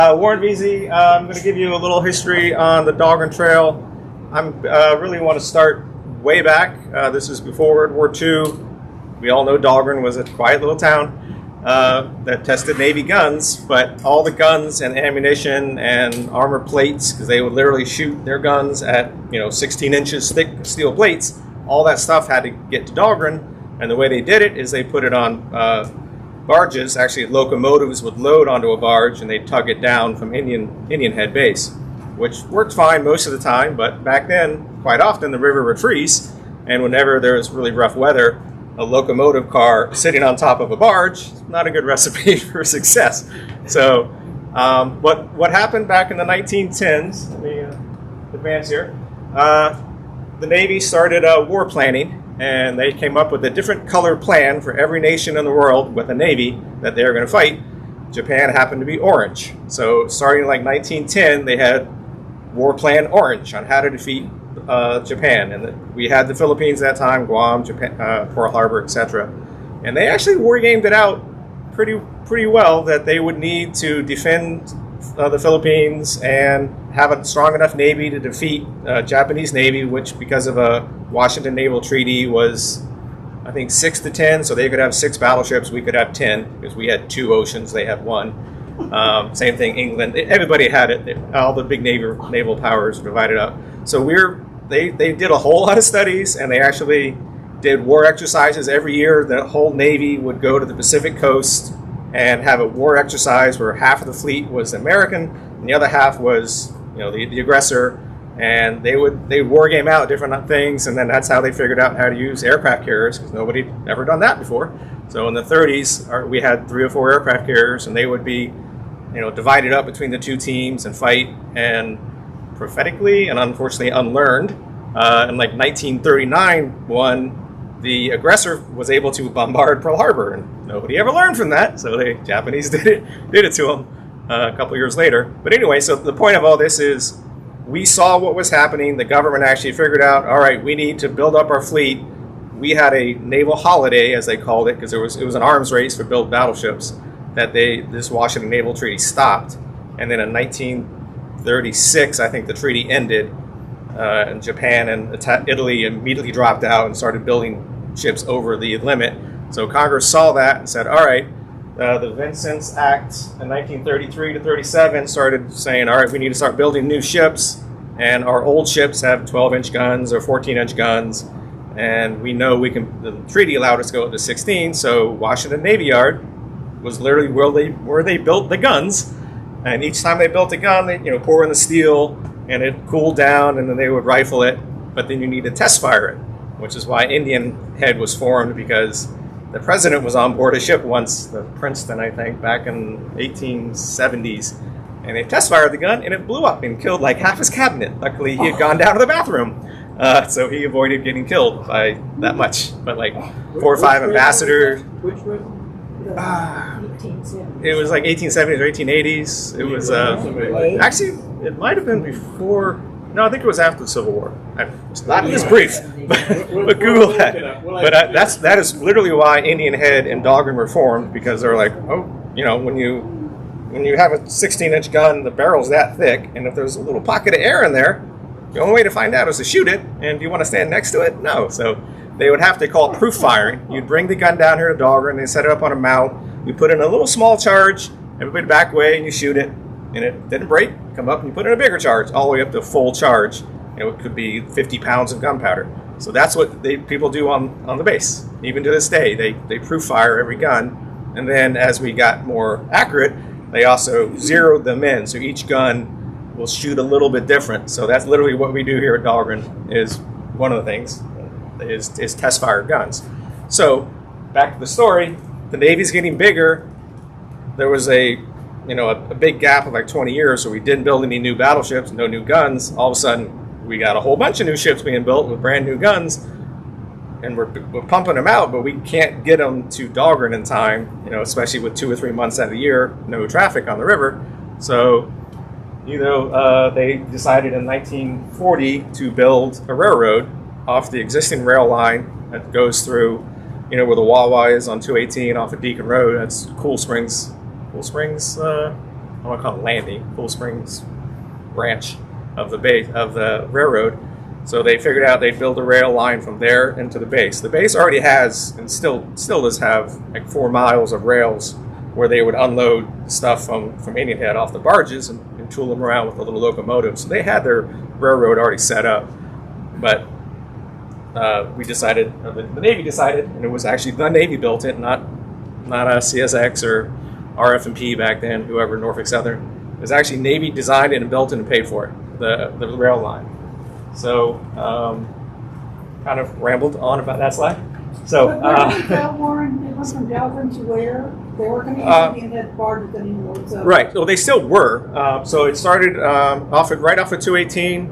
Warren Veazey. I'm going to give you a little history on the Dahlgren Trail. I really want to start way back. This is before World War II. We all know Dahlgren was a quiet little town that tested Navy guns, but all the guns and ammunition and armor plates, because they would literally shoot their guns at 16 inches thick steel plates, all that stuff had to get to Dahlgren, and the way they did it is they put it on barges. Actually, locomotives would load onto a barge and they'd tug it down from Indian Head Base, which worked fine most of the time, but back then, quite often, the river would freeze, and whenever there was really rough weather, a locomotive car sitting on top of a barge, not a good recipe for success. So what happened back in the 1910s, let me advance here, the Navy started war planning, and they came up with a different color plan for every nation in the world with a Navy that they were going to fight. Japan happened to be orange. So starting in like 1910, they had War Plan Orange on how to defeat Japan. And we had the Philippines at that time, Guam, Japan, Pearl Harbor, etc. And they actually war-gamed it out pretty well that they would need to defend the Philippines and have a strong enough Navy to defeat Japanese Navy, which because of a Washington Naval Treaty was, I think, 6-10, so they could have 6 battleships, we could have 10, because we had 2 oceans, they had 1. Same thing, England, everybody had it, all the big naval powers divided up. So they did a whole lot of studies, and they actually did war exercises every year. The whole Navy would go to the Pacific coast and have a war exercise where half of the fleet was American and the other half was the aggressor, and they would war game out different things, and then that's how they figured out how to use aircraft carriers, because nobody ever done that before. So in the 30s we had 3 or 4 aircraft carriers, and they would be divided up between the 2 teams and fight. And prophetically and unfortunately unlearned, in like 1939 the aggressor was able to bombard Pearl Harbor, and nobody ever learned from that, so the Japanese did it to them a couple years later. But anyway, so the point of all this is we saw what was happening. The government actually figured out, all right, we need to build up our fleet. We had a naval holiday, as they called it, because it was an arms race for built battleships that this Washington Naval Treaty stopped. And then in 1936, I think the treaty ended, and Japan and Italy immediately dropped out and started building ships over the limit. So Congress saw that and said, all right, the Vincent's Act in 1933 to 37 started saying, all right, we need to start building new ships, and our old ships have 12-inch guns or 14-inch guns, and we know the treaty allowed us to go up to 16, so Washington Navy Yard was literally where they built the guns, and each time they built a gun, they pour in the steel, and it cooled down, and then they would rifle it, but then you need to test fire it, which is why Indian Head was formed, because the president was on board a ship once, the Princeton, I think, back in 1870s, and they test fired the gun, and it blew up and killed like half his cabinet. Luckily, he had gone down to the bathroom, so he avoided getting killed by that much. But like 4 or 5 ambassadors. Which was it was like 1870s or 1880s. It was actually, it might have been before. No, I think it was after the Civil War. It's not in this brief, but Google that. But that is literally why Indian Head and Dahlgren were formed, because they're like, when you have a 16-inch gun, the barrel's that thick, and if there's a little pocket of air in there, the only way to find out is to shoot it. And do you want to stand next to it? No. So they would have to call it proof firing. You'd bring the gun down here to Dahlgren, they set it up on a mount, you put in a little small charge, everybody back away, and you shoot it, and it didn't break. Come up and you put in a bigger charge, all the way up to full charge. It could be 50 pounds of gunpowder. So that's what people do on the base. Even to this day, they proof fire every gun, and then as we got more accurate, they also zeroed them in. So each gun will shoot a little bit different. So that's literally what we do here at Dahlgren. Is one of the things is test fire guns. So back to the story. The Navy's getting bigger. There was a big gap of like 20 years, so we didn't build any new battleships, no new guns. All of a sudden, we got a whole bunch of new ships being built with brand new guns, and we're pumping them out, but we can't get them to Dahlgren in time, especially with 2 or 3 months out of the year, no traffic on the river. So, they decided in 1940 to build a railroad off the existing rail line that goes through, where the Wawa is on 218 off of Deacon Road. That's Cool Springs I want to call it landing, Cool Springs branch of the base of the railroad. So they figured out they'd build a rail line from there into the base. The base already has, and still does have, like 4 miles of rails where they would unload stuff from Indian Head off the barges and tool them around with a little locomotive. So they had their railroad already set up. But we decided, the Navy decided, and it was actually the Navy built it, not a CSX or RF&P back then, whoever, Norfolk Southern. It was actually Navy designed it and built it and paid for it, the rail line. So, kind of rambled on about that slide. So, But where did that Warren, it went from Dahlgren to where? They were going to use Indian Head barges anymore. So. Right. Well, they still were. So it started right off of 218,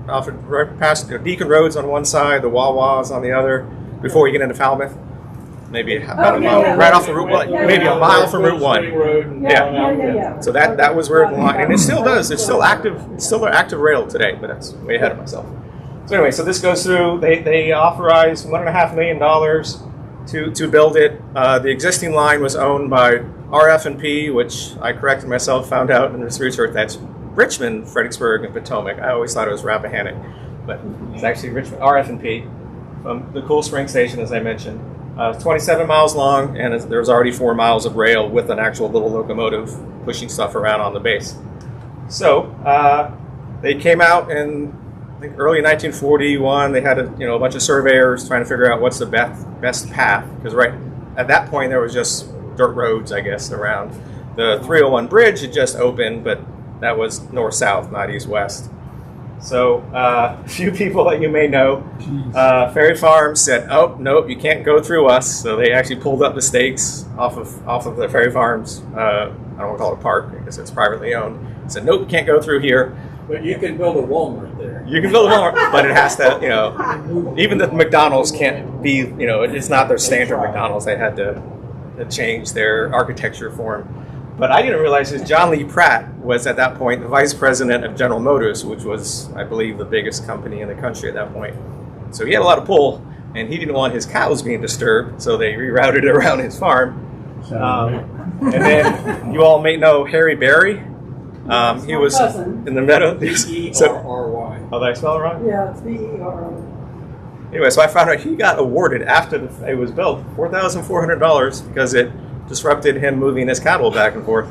right past Deacon Roads on one side, the Wawa's on the other, before you get into Falmouth. Maybe about a mile, right off the Route 1, maybe a mile from Route 1. Yeah. So that was where the line, and it still does. It's still active. It's still an active rail today, but that's way ahead of myself. So anyway, so this goes through. They authorized $1.5 million to build it. The existing line was owned by RF&P, which I corrected myself, found out in this research that's Richmond, Fredericksburg, and Potomac. I always thought it was Rappahannock, but it's actually Richmond RF&P from the Cool Spring Station, as I mentioned. 27 miles long, and there's already 4 miles of rail with an actual little locomotive pushing stuff around on the base. So they came out in, I think, early 1941. They had a bunch of surveyors trying to figure out what's the best path, because right at that point there was just dirt roads, I guess, around. The 301 bridge had just opened, but that was north-south, not east-west. So a few people that you may know, Ferry Farms said, "Oh, nope, you can't go through us." So they actually pulled up the stakes off of the Ferry Farms. I don't want to call it a park because it's privately owned. Said, "Nope, you can't go through here." But you can build a Walmart there. You can build a Walmart, but it has to, even the McDonald's can't be, it's not their standard McDonald's. They had to change their architecture form. But I didn't realize that John Lee Pratt was at that point the vice president of General Motors, which was, I believe, the biggest company in the country at that point. So he had a lot of pull, and he didn't want his cows being disturbed, so they rerouted it around his farm. And then you all may know Harry Berry. He was in the meadow. B-E-R-R-Y. Oh, did I spell it wrong? Yeah, it's B-E-R-R. Anyway, so I found out he got awarded after it was built $4,400 because it disrupted him moving his cattle back and forth.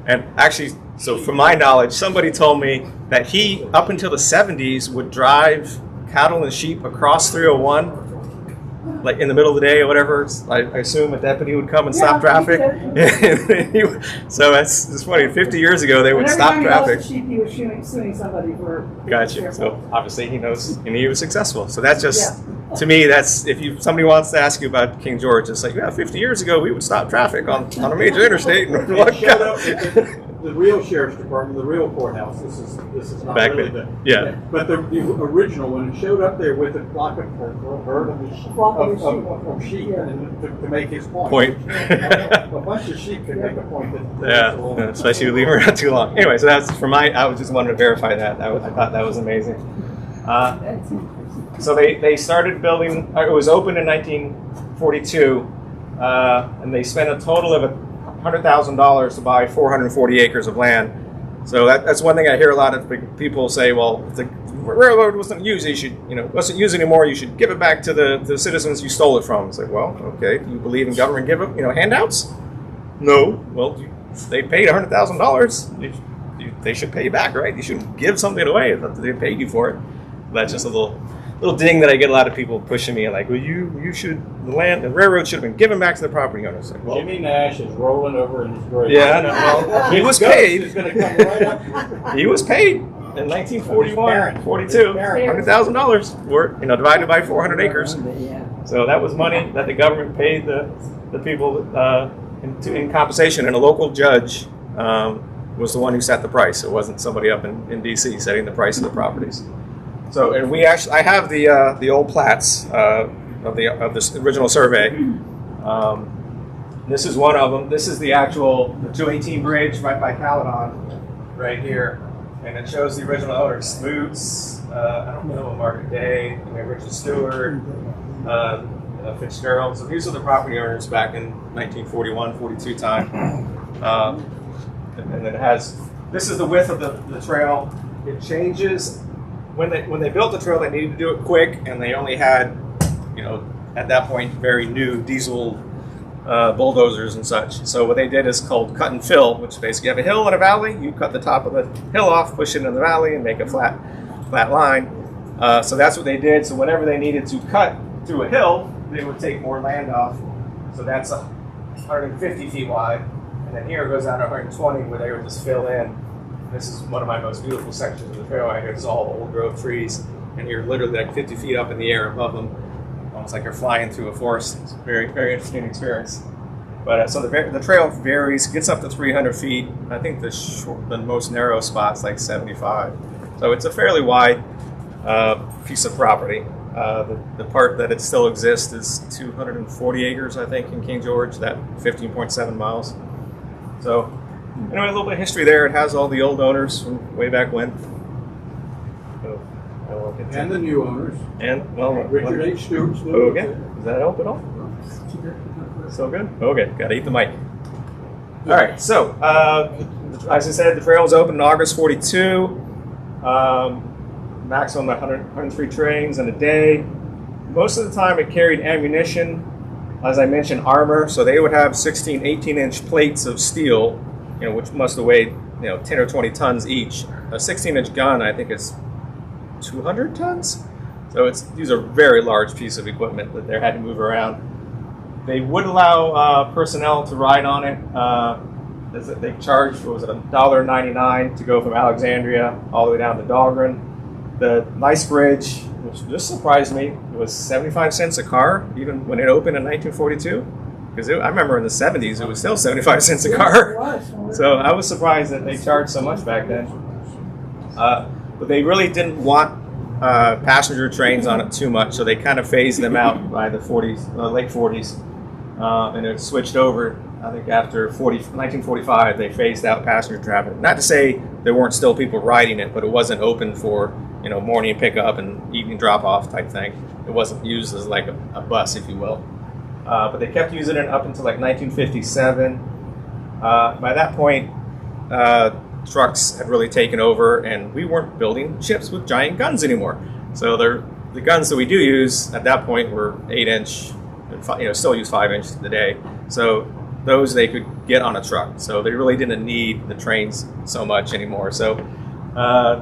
And actually, so from my knowledge, somebody told me that he, up until the 70s, would drive cattle and sheep across 301, like in the middle of the day or whatever. I assume a deputy would come and stop traffic. So it's funny. 50 years ago, they would stop traffic. Sheep, he was suing somebody for. Gotcha. So obviously he knows, and he was successful. So that's just, to me, that's, if somebody wants to ask you about King George, it's like, 50 years ago we would stop traffic on a major interstate. And the real sheriff's department, the real courthouse. This is not back really then. Yeah. But the original one, it showed up there with a flock of herd of sheep, and to make his point. A bunch of sheep can make a point. Especially if you leave them around too long. Anyway, so that's I was just wanting to verify that. I thought that was amazing. So they started building. It was opened in 1942, and they spent a total of $100,000 to buy 440 acres of land. So that's one thing I hear a lot of people say. Well, if the railroad wasn't used, wasn't used anymore, you should give it back to the citizens you stole it from. It's like, well, okay, do you believe in government give up, handouts? No. Well, they paid $100,000. They should pay you back, right? You shouldn't give something away if they paid you for it. That's just a little ding that I get a lot of people pushing me, like, well, the railroad should have been given back to the property owners. Like, well, Jimmy Nash is rolling over in his grave. Yeah, I know. Well, he was paid. He was paid in 1941, 42, $100,000 for divided by 400 acres. So that was money that the government paid the people in compensation, and a local judge was the one who set the price. It wasn't somebody up in D.C. setting the price of the properties. So, and I have the old plats of this original survey. This is one of them. This is the 218 bridge right by Caledon, right here, and it shows the original owners: Smoots, I don't know, Margaret Day, Richard Stewart, Fitzgerald. So these are the property owners back in 1941, 42 time. And then it has, this is the width of the trail. It changes. When they built the trail, they needed to do it quick, and they only had, at that point, very new diesel bulldozers and such. So what they did is called cut and fill, which basically you have a hill and a valley. You cut the top of the hill off, push it in the valley, and make a flat line. So that's what they did. So whenever they needed to cut through a hill, they would take more land off. So that's 150 feet wide. And then here it goes down to 120, where they would just fill in. This is one of my most beautiful sections of the trail. It's all old growth trees, and you're literally like 50 feet up in the air above them, almost like you're flying through a forest. It's a very, very interesting experience. But so the trail varies, gets up to 300 feet. I think the most narrow spot's like 75. So it's a fairly wide piece of property. The part that it still exists is 240 acres, I think, in King George, that 15.7 miles. So anyway, a little bit of history there. It has all the old owners from way back when. So, and the new owners. And, well, Richard H. Stewart's new. Okay. Does that help at all? So good? Okay, gotta eat the mic. All right, so, as I said, the trail was opened in August 42. Maximum 103 trains in a day. Most of the time it carried ammunition, as I mentioned, armor. So they would have 16, 18-inch plates of steel, which must have weighed, 10 or 20 tons each. A 16-inch gun, I think, is 200 tons. So these are very large pieces of equipment that they had to move around. They would allow personnel to ride on it. They charged, $1.99 to go from Alexandria all the way down to Dahlgren. The Nice Bridge, which just surprised me, it was 75 cents a car, even when it opened in 1942. Because I remember in the 70s, it was still 75 cents a car. So I was surprised that they charged so much back then. But they really didn't want passenger trains on it too much, so they kind of phased them out by the late 40s. And it switched over, I think after 1945, they phased out passenger traffic. Not to say there weren't still people riding it, but it wasn't open for morning pickup and evening drop-off type thing. It wasn't used as like a bus, if you will. But they kept using it up until like 1957. By that point, trucks had really taken over, and we weren't building ships with giant guns anymore. So the guns that we do use at that point were 8-inch, still use 5-inch today. So those they could get on a truck. So they really didn't need the trains so much anymore. So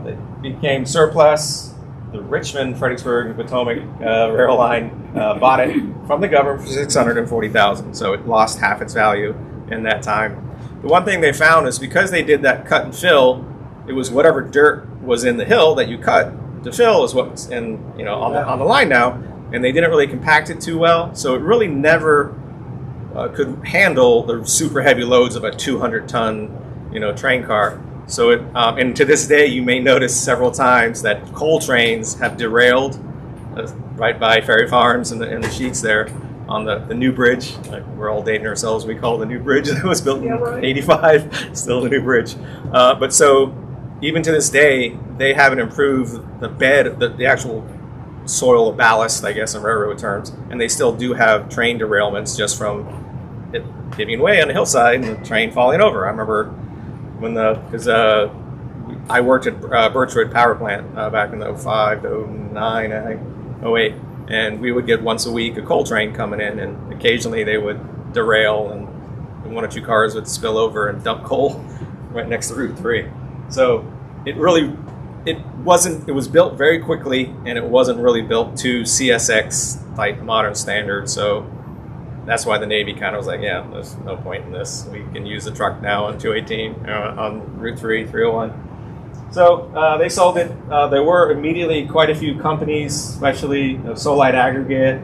it became surplus. The Richmond, Fredericksburg, Potomac rail line bought it from the government for $640,000. So it lost half its value in that time. The one thing they found is because they did that cut and fill, it was whatever dirt was in the hill that you cut to fill is what's in on the line now, and they didn't really compact it too well. So it really never could handle the super heavy loads of a 200-ton train car. So it and to this day, you may notice several times that coal trains have derailed right by Ferry Farms and the sheets there on the new bridge. We're all dating ourselves. We call it the new bridge that was built in 85. Still the new bridge. But so even to this day, they haven't improved the bed, the actual soil ballast, I guess in railroad terms, and they still do have train derailments just from it giving way on the hillside and the train falling over. I remember when I worked at Birchwood Power Plant back in 05 to 09, I think, 08, and we would get once a week a coal train coming in, and occasionally they would derail and one or two cars would spill over and dump coal right next to Route 3. So it was built very quickly, and it wasn't really built to CSX type modern standards. So that's why the Navy kind of was like, yeah, there's no point in this. We can use the truck now on 218, on Route 3, 301. So they sold it. There were immediately quite a few companies, especially Solite Aggregate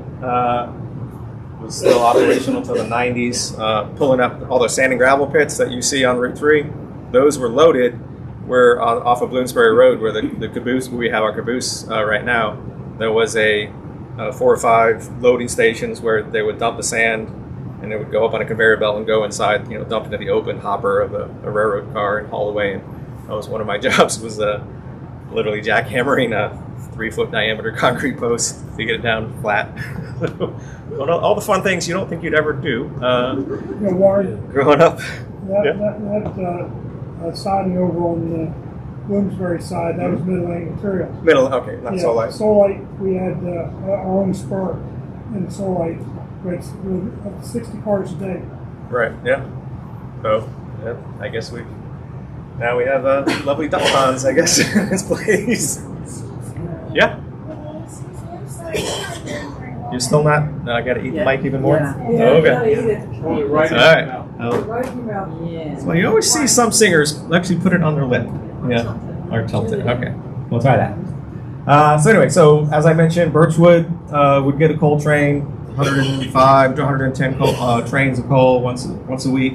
was still operational until the 90s, pulling up all the sand and gravel pits that you see on Route 3. Those were loaded. We're off of Bloomsbury Road, where the caboose, we have our caboose right now. There was a 4 or 5 loading stations where they would dump the sand, and it would go up on a conveyor belt and go inside, dump into the open hopper of a railroad car and haul away. And that was one of my jobs, was literally jackhammering a 3-foot diameter concrete post to get it down flat. All the fun things you don't think you'd ever do growing up. That siding over on the Bloomsbury side, that was Mid-Atlantic Material. Middle, okay, not Solite. Solite, we had our own spur in Solite, but it's up to 60 cars a day. Right, yeah. So, yeah, I guess now we have lovely duck ponds, I guess, in this place. Yeah. You're still not, I gotta eat the mic even more? Yeah. Yeah, Oh, okay. gotta eat it. Hold it right in All right. your mouth. Right in your mouth. Yeah. Well, you always see some singers actually put it on their lip. Yeah, or tilt it. Okay, we'll try that. So anyway, as I mentioned, Birchwood would get a coal train, 105 to 110 trains of coal once a week.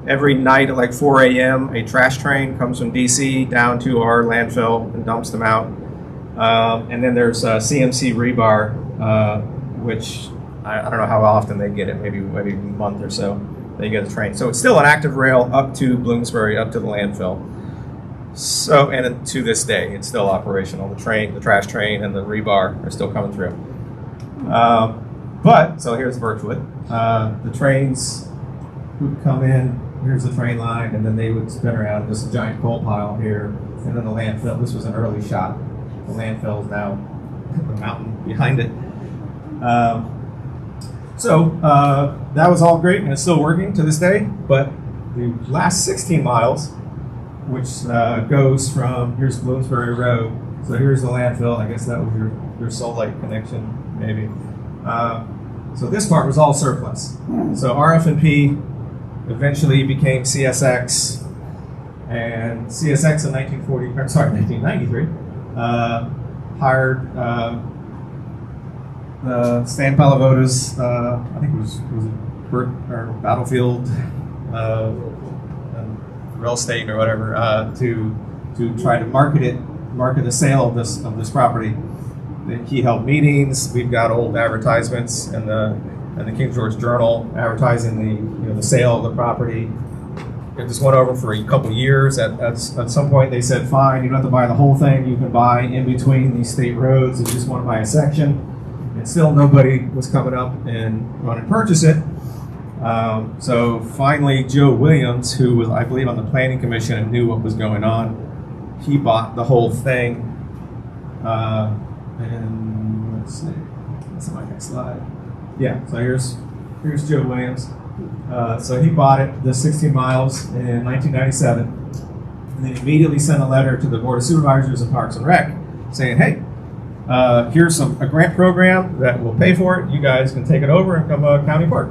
Every night at like 4 a.m., a trash train comes from DC down to our landfill and dumps them out. And then there's CMC rebar, which I don't know how often they get it, maybe a month or so they get a train. So it's still an active rail up to Bloomsbury, up to the landfill. So, and to this day, it's still operational. The trash train, and the rebar are still coming through. So here's Birchwood. The trains would come in. Here's the train line, and then they would spin around. Just a giant coal pile here, and then the landfill. This was an early shot. The landfill is now the mountain behind it. That was all great, and it's still working to this day. But the last 16 miles, which goes from, here's Bloomsbury Road, so here's the landfill. I guess that was your Solite connection, maybe. So this part was all surplus. So RF&P eventually became CSX, and CSX in 1993 hired Stan Palavota's, I think it was Battlefield real estate or whatever, to try to market the sale of this property. He held meetings. We've got old advertisements in the King George Journal advertising the sale of the property. It just went over for a couple years. At some point, they said, "Fine, you don't have to buy the whole thing. You can buy in between these state roads if you just want to buy a section." And still, nobody was coming up and wanting to purchase it. So finally, Joe Williams, who was, I believe, on the Planning Commission and knew what was going on, he bought the whole thing. And let's see, that's my next slide. Yeah, so here's Joe Williams. So he bought it, the 16 miles, in 1997, and then immediately sent a letter to the Board of Supervisors of Parks and Rec saying, "Hey, here's a grant program that will pay for it. You guys can take it over and become a county park."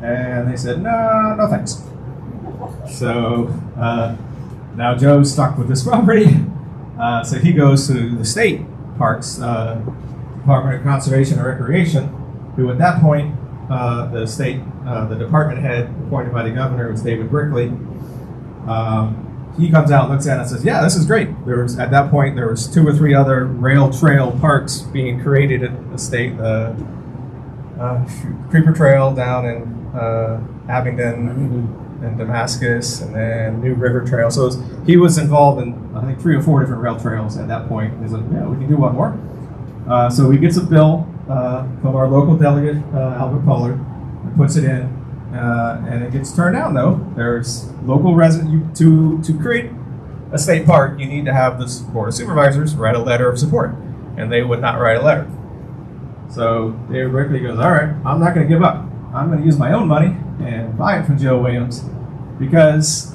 And they said, no thanks. So now Joe's stuck with this property. So he goes to the state parks, Department of Conservation and Recreation, who at that point, the department head appointed by the governor was David Brickley. He comes out, looks at it and says, "Yeah, this is great." At that point, there was 2 or 3 other rail trail parks being created at the state. Creeper Trail down in Abingdon and Damascus, and then New River Trail. So he was involved in, I think, 3 or 4 different rail trails at that point. He's like, "Yeah, we can do one more." So he gets a bill from our local delegate, Albert Pollard, and puts it in, and it gets turned down. Though there's local resident to create a state park, you need to have the Board of Supervisors write a letter of support, and they would not write a letter. So David Brickley goes, "All right, I'm not going to give up. I'm going to use my own money and buy it from Joe Williams," because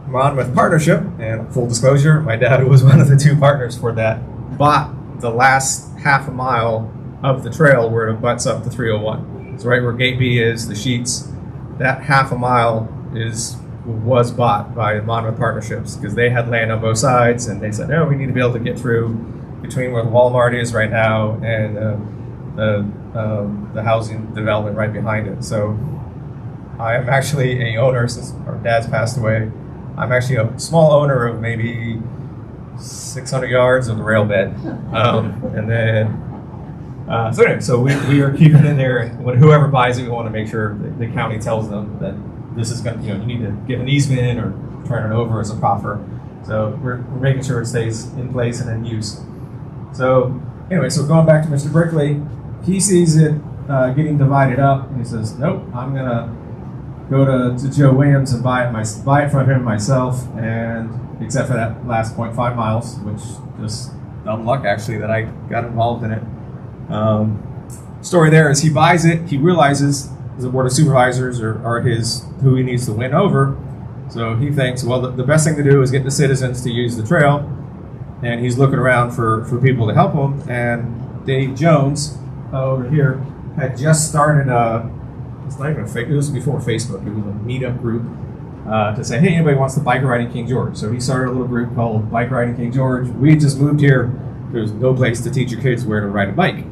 Monmouth Partnership, and full disclosure, my dad was one of the 2 partners for that, bought the last half a mile of the trail where it butts up to 301. It's right where Gate B is, the sheets. That half a mile was bought by Monmouth Partnerships because they had land on both sides, and they said, "No, we need to be able to get through between where the Walmart is right now and the housing development right behind it." So I am actually a owner, since our dad's passed away. I'm actually a small owner of maybe 600 yards of the rail bed. And then, so we are keeping it there. And whoever buys it, we want to make sure that the county tells them that this is going to, you need to give an easement or turn it over as a proffer. So we're making sure it stays in place and in use. So anyway, so going back to Mr. Brickley, he sees it getting divided up, and he says, "Nope, I'm gonna go to Joe Williams and buy it from him myself, and except for that last 0.5 miles, which just dumb luck actually that I got involved in it. Story there is he buys it, he realizes the board of supervisors are who he needs to win over, so he thinks, well, the best thing to do is get the citizens to use the trail, and he's looking around for people to help him, and Dave Jones over here had just started it's not even it was before Facebook, it was a meetup group to say, hey, anybody wants to bike riding King George? So he started a little group called Bike Riding King George. We just moved here. There's no place to teach your kids where to ride a bike.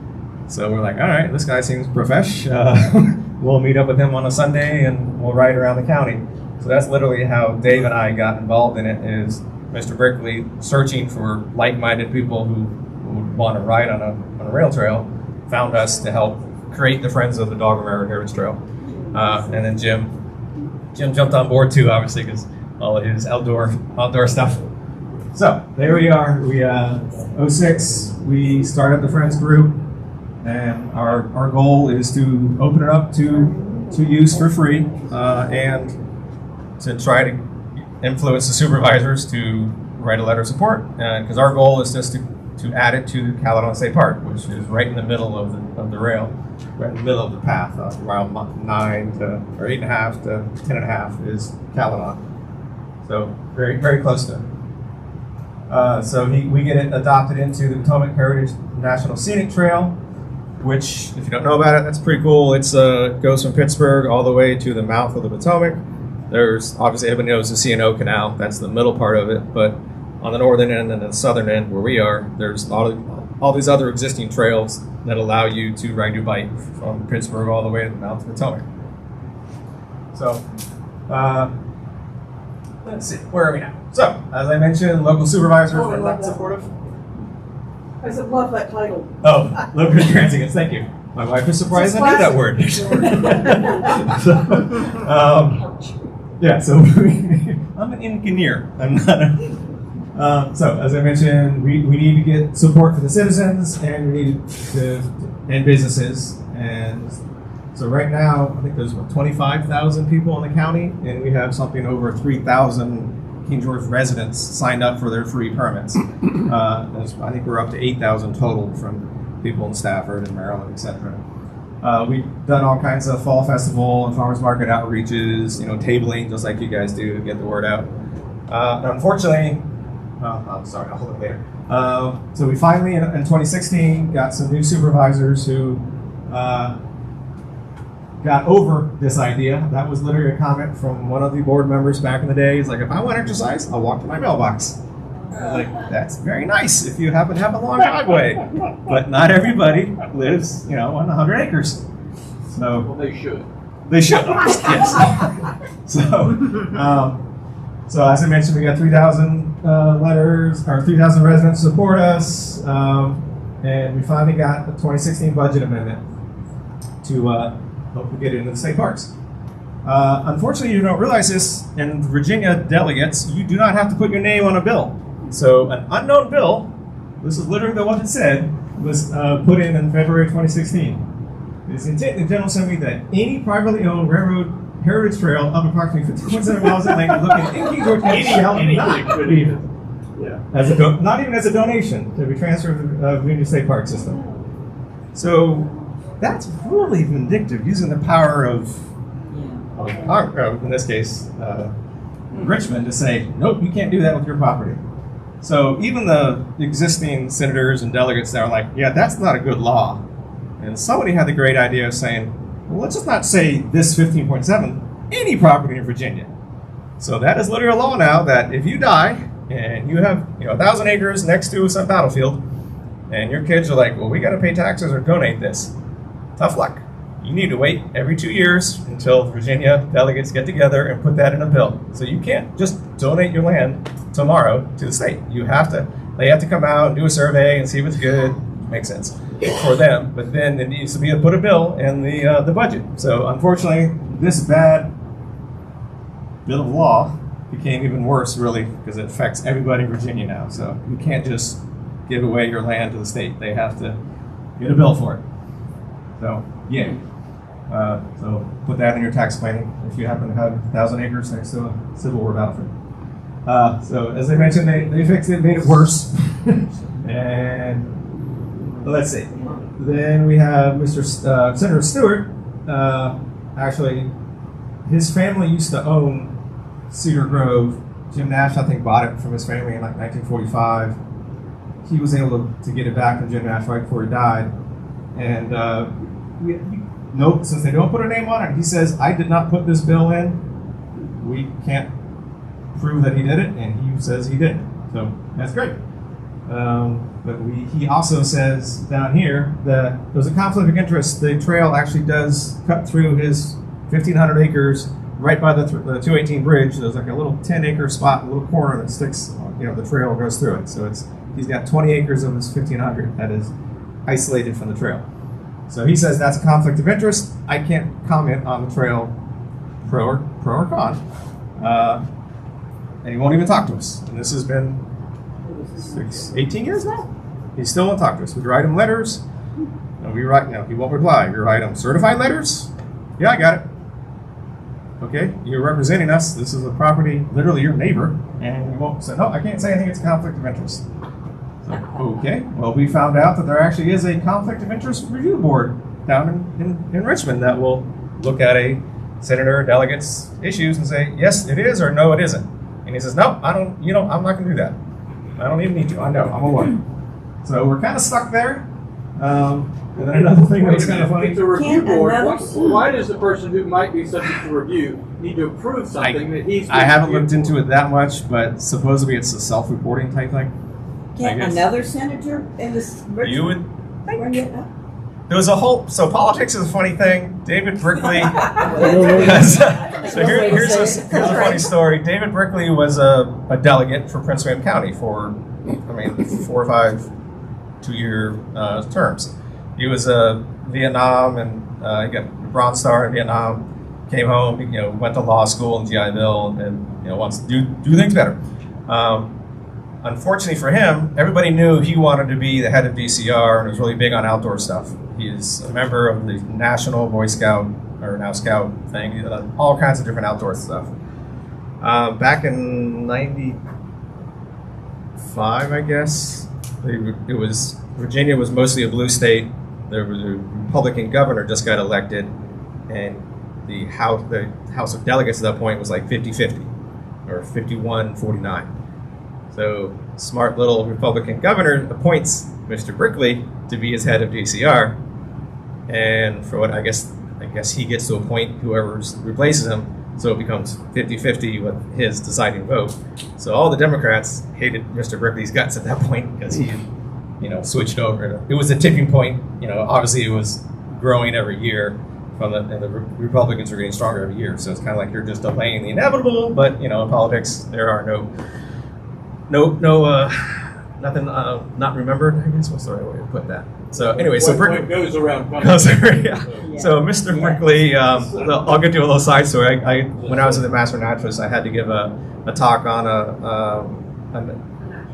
So we're like, all right, this guy seems profesh. We'll meet up with him on a Sunday and we'll ride around the county. So that's literally how Dave and I got involved in it, is Mr. Brickley searching for like-minded people who would want to ride on a rail trail, found us to help create the Friends of the Dahlgren Railroad Heritage Trail. And then Jim jumped on board too, obviously, because all of his outdoor stuff. So there we are. We 06, we started the Friends group, and our goal is to open it up to use for free, and to try to influence the supervisors to write a letter of support, because our goal is just to add it to Caledon State Park, which is right in the middle of the rail, right in the middle of the path, around 9 to, or 8.5 to 10.5 is Caledon. So very, very close to it. So we get it adopted into the Potomac Heritage National Scenic Trail, which, if you don't know about it, that's pretty cool. It's goes from Pittsburgh all the way to the mouth of the Potomac. There's, obviously, everybody knows the C&O Canal. That's the middle part of it. But on the northern end and the southern end, where we are, there's all these other existing trails that allow you to ride your bike from Pittsburgh all the way to the mouth of the Potomac. So, let's see, where are we now? So, as I mentioned, local supervisors Oh, I were love not that. supportive. I said, love that title. Oh, local transigents, thank you. My wife is surprised I knew that word. Yeah, so I'm an engineer. I'm not a... so, as I mentioned, we need to get support for the citizens, and we need and businesses. And so right now, I think there's 25,000 people in the county, and we have something over 3,000 King George residents signed up for their free permits. I think we're up to 8,000 total from people in Stafford and Maryland, etc. We've done all kinds of fall festival and farmers market outreaches, tabling, just like you guys do to get the word out. Unfortunately, I'm sorry, I'll hold it later. So we finally, in 2016, got some new supervisors who got over this idea. That was literally a comment from one of the board members back in the day. He's like, if I want to exercise, I'll walk to my mailbox. I was like, that's very nice if you happen to have a long driveway. But not everybody lives, on 100 acres. So Well, they should. they should, yes. So as I mentioned, we got 3,000 letters, or 3,000 residents support us, and we finally got the 2016 budget amendment to help we get into the state parks. Unfortunately, you don't realize this, in Virginia delegates, you do not have to put your name on a bill. So an unknown bill, this is literally what it said, was put in February 2016. It is intended in the General Assembly that any privately owned railroad heritage trail of approximately 15.7 miles in length located in King George County shall not be, not even as a donation, to be transferred to the Virginia State Park system. So that's really vindictive, using the power of in this case, Richmond, to say, nope, you can't do that with your property. So even the existing senators and delegates that are like, yeah, that's not a good law. And somebody had the great idea of saying, well, let's just not say this 15.7, any property in Virginia. So that is literally a law now that if you die and you have 1,000 acres next to some battlefield, and your kids are like, well, we got to pay taxes or donate this. Tough luck. You need to wait every 2 years until Virginia delegates get together and put that in a bill. So you can't just donate your land tomorrow to the state. They have to come out and do a survey and see if it's good. Makes sense for them. But then it needs to be put a bill in the budget. So unfortunately, this bad bill of law became even worse, really, because it affects everybody in Virginia now. So you can't just give away your land to the state. They have to get a bill for it. So, yeah. So put that in your tax planning if you happen to have 1,000 acres next to a Civil War battlefield. So as I mentioned, they fixed it, made it worse. And let's see. Then we have Mr. Senator Stewart. Actually, his family used to own Cedar Grove. Jim Nash, I think, bought it from his family in like 1945. He was able to get it back from Jim Nash right before he died. And note, since they don't put a name on it, he says, I did not put this bill in. We can't prove that he did it, and he says he did. So that's great. But he also says down here that there's a conflict of interest. The trail actually does cut through his 1,500 acres right by the 218 bridge. There's like a little 10-acre spot, a little corner that sticks, the trail goes through it. So he's got 20 acres of his 1,500 that is isolated from the trail. So he says that's a conflict of interest. I can't comment on the trail pro or con. And he won't even talk to us. And this has been 18 years now. He still won't talk to us. We write him letters, and he won't reply. We write him certified letters. Yeah, I got it. Okay, you're representing us. This is a property, literally your neighbor, and you won't say, no, I can't say anything. It's a conflict of interest. So, okay, well, we found out that there actually is a conflict of interest review board down in Richmond that will look at a senator or delegate's issues and say, yes, it is, or no, it isn't. And he says, no, I don't, I'm not going to do that. I don't even need to. I know, I'm a lawyer. So we're kind of stuck there. And then another thing that's kind of funny. It's a review board. Why does the person who might be subject to review need to approve something that he's... I haven't looked into it that much, but supposedly it's a self-reporting type thing. Can't another senator in this? You would bring it up? There was a whole, so politics is a funny thing. David Brickley, here's a funny story. David Brickley was a delegate for Prince William County for, 4 or 5 two-year terms. He was Vietnam, and he got a Bronze Star in Vietnam, came home, went to law school and GI Bill, and wants to do things better. Unfortunately for him, everybody knew he wanted to be the head of DCR and was really big on outdoor stuff. He is a member of the National Boy Scout, or now Scout thing. He did all kinds of different outdoor stuff. Back in '95, I guess, Virginia was mostly a blue state. There was a Republican governor just got elected, and the House of Delegates at that point was like 50-50, or 51-49. So smart little Republican governor appoints Mr. Brickley to be his head of DCR, and for what I guess he gets to appoint whoever replaces him, so it becomes 50-50 with his deciding vote. So all the Democrats hated Mr. Brickley's guts at that point because he, switched over. It was a tipping point. Obviously it was growing every year, and the Republicans are getting stronger every year. So it's kind of like you're just delaying the inevitable. But in politics, there are nothing not remembered, I guess. What's the right way to put that? So anyway, Brickley goes around. Yeah. So Mr. Brickley, I'll get to a little side story. I when I was in the Master Naturalist, I had to give a talk on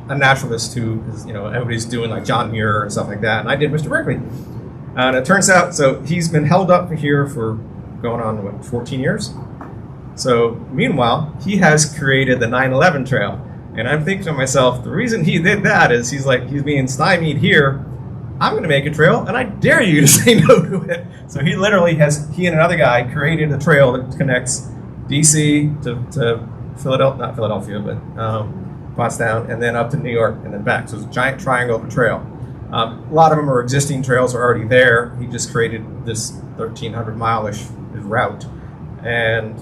a naturalist who is, everybody's doing like John Muir and stuff like that, and I did Mr. Brickley. And it turns out, so he's been held up here for going on 14 years. So meanwhile, he has created the 9/11 Trail. And I'm thinking to myself, the reason he did that is he's being stymied here. I'm going to make a trail, and I dare you to say no to it. So he and another guy created a trail that connects DC to Philadelphia, not Philadelphia, but Pottstown, and then up to New York, and then back. So it's a giant triangle of a trail. A lot of them are existing trails are already there. He just created this 1,300-mile-ish route. And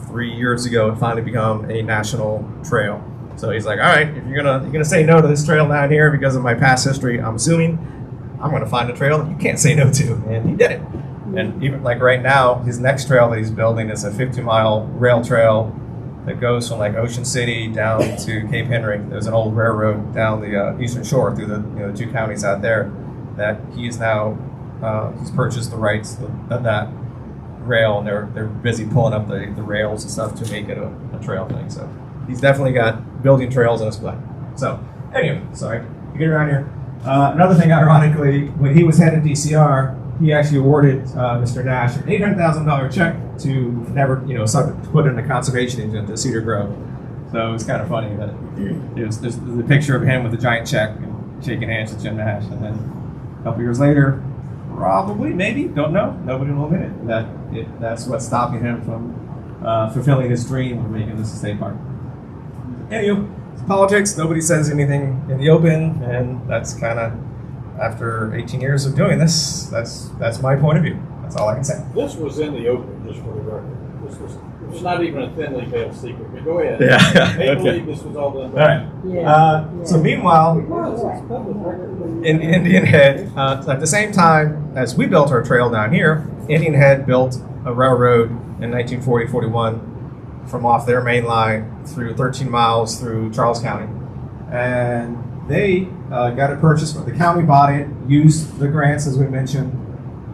3 years ago, it finally became a national trail. So he's like, all right, if you're gonna say no to this trail down here because of my past history, I'm assuming I'm gonna find a trail that you can't say no to, and he did it. And even like right now, his next trail that he's building is a 50-mile rail trail that goes from like Ocean City down to Cape Henry. There's an old railroad down the eastern shore through the 2 counties out there that he's now he's purchased the rights of that rail, and they're busy pulling up the rails and stuff to make it a trail thing. So he's definitely got building trails in his blood. So anyway, sorry to get around here. Another thing, ironically, when he was head of DCR, he actually awarded Mr. Nash an $800,000 check to never, put in a conservation agent to Cedar Grove. So it was kind of funny that there's the picture of him with a giant check and shaking hands with Jim Nash, and then a couple years later, probably, maybe, don't know, nobody will admit it, that's what's stopping him from fulfilling his dream of making this a state park. Anyway, it's politics, nobody says anything in the open, and that's kind of, after 18 years of doing this, that's my point of view. That's all I can say. This was in the open, just for the record. It was not even a thinly veiled secret, but go ahead. Yeah. They Okay. believe this was all done. All right. Yeah. So meanwhile, in Indian Head, at the same time as we built our trail down here, Indian Head built a railroad in 1940-41 from off their main line through 13 miles through Charles County. And they got it purchased, the county bought it, used the grants, as we mentioned,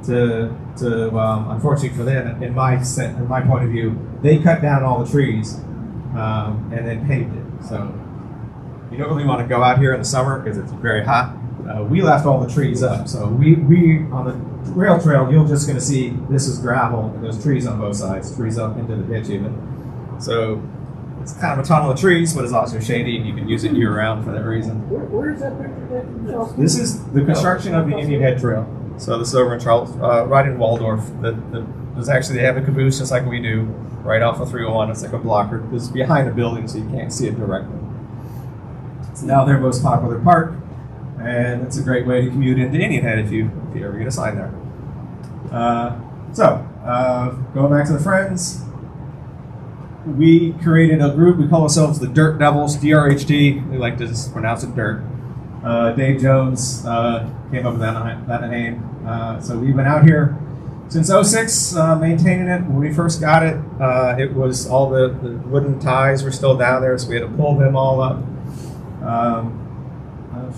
to unfortunately for them, in my point of view, they cut down all the trees and then paved it. So you don't really want to go out here in the summer because it's very hot. We left all the trees up, so we on the rail trail, you're just going to see this is gravel and there's trees on both sides, trees up into the ditch even. So it's kind of a tunnel of trees, but it's also shady, and you can use it year round for that reason. Where is that picture taken? This is the construction of the Indian Head Trail. So this is over in Charles, right in Waldorf. There's actually, they have a caboose just like we do, right off of 301. It's like a blocker. It's behind a building, so you can't see it directly. It's now their most popular park, and it's a great way to commute into Indian Head if you ever get a sign there. Going back to the Friends, we created a group. We call ourselves the Dirt Devils, DRHD. We like to just pronounce it dirt. Dave Jones came up with that name. So we've been out here since '06, maintaining it. When we first got it, it was all the wooden ties were still down there, so we had to pull them all up.